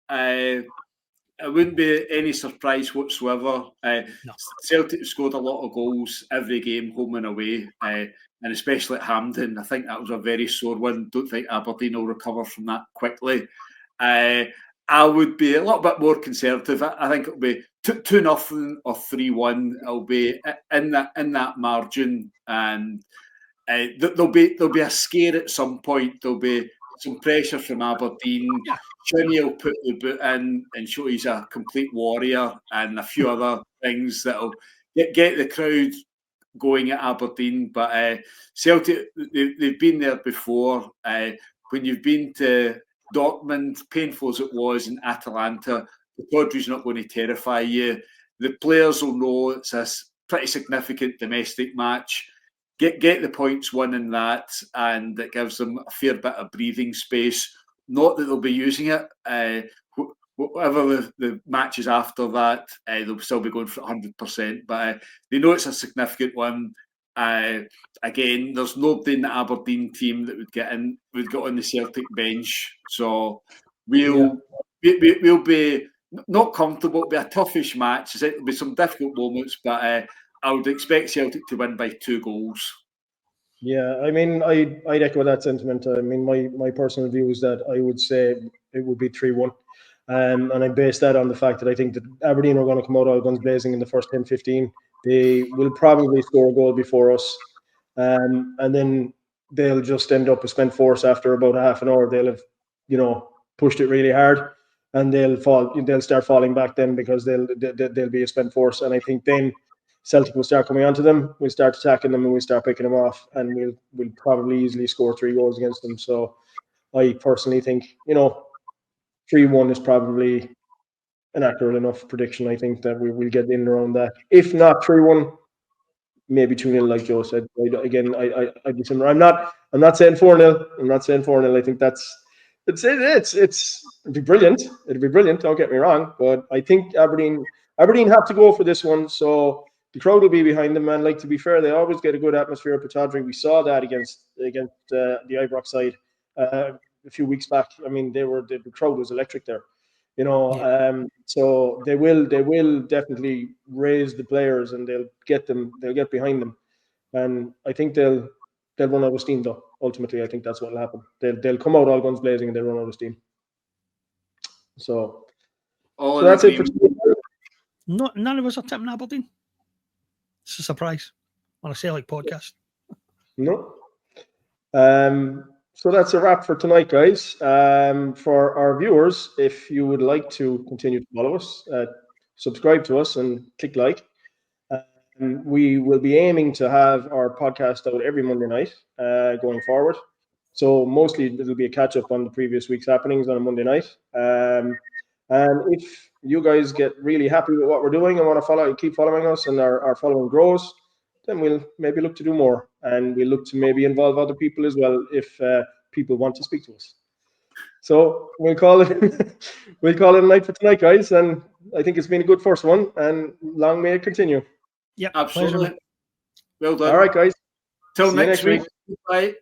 It wouldn't be any surprise whatsoever. No. Celtic scored a lot of goals every game, home and away, and especially at Hampden. I think that was a very sore one. Don't think Aberdeen will recover from that quickly. I would be a little bit more conservative. I think it'll be 2-0 or 3-1. It'll be in that margin, and there'll be a scare at some point. There'll be some pressure from Aberdeen. Trinity will put the boot in and show he's a complete warrior, and a few other things that'll get the crowd going at Aberdeen. But Celtic, they've been there before. When you've been to Dortmund, painful as it was, in Atalanta, the Pittodrie's not going to terrify you. The players will know it's a pretty significant domestic match. Get the points won in that, and it gives them a fair bit of breathing space. Not that they'll be using it. Whatever the matches after that, they'll still be going for 100%. But they know it's a significant one. Again, there's nobody in the Aberdeen team that would get on the Celtic bench. So we'll be not comfortable. It'll be a toughish match. There'll be some difficult moments, but I would expect Celtic to win by 2 goals. Yeah, I mean, I'd echo that sentiment. I mean, my personal view is that I would say it would be 3-1. And I base that on the fact that I think that Aberdeen are going to come out all guns blazing in the first 10-15. They will probably score a goal before us. And then they'll just end up a spent force after about half an hour. They'll have, pushed it really hard, and they'll start falling back then because they'll be a spent force. And I think then Celtic will start coming onto them, we'll start attacking them, and we'll start picking them off, and we'll probably easily score 3 goals against them. So I personally think, 3-1 is probably an accurate enough prediction. I think that we'll get in around that. If not 3-1, maybe 2-0, like Joe said. I'd be similar. I'm not saying 4-0. I'm not saying 4-0. I think it'd be brilliant. It'd be brilliant. Don't get me wrong, but I think Aberdeen have to go for this one. So the crowd will be behind them, and like, to be fair, they always get a good atmosphere at Pittodrie. We saw that against the Ibrox side a few weeks back. I mean, the crowd was electric there. So they will definitely raise the players, and they'll get behind them, and I think they'll run out of steam though. Ultimately, I think that's what will happen. They'll come out all guns blazing, and they'll run out of steam. So that's it for today. None of us are tipping Aberdeen. It's a surprise on a Celtic podcast. No. So that's a wrap for tonight, guys. For our viewers, if you would like to continue to follow us, subscribe to us and click like. We will be aiming to have our podcast out every Monday night going forward. So mostly it'll be a catch-up on the previous week's happenings on a Monday night. And if you guys get really happy with what we're doing and want to keep following us, and our following grows, then we'll maybe look to do more, and we'll look to maybe involve other people as well if people want to speak to us. So we'll call it a night for tonight, guys. And I think it's been a good first one, and long may it continue. Yeah, absolutely. Pleasure. Well done. All right, guys. Till next week. Bye.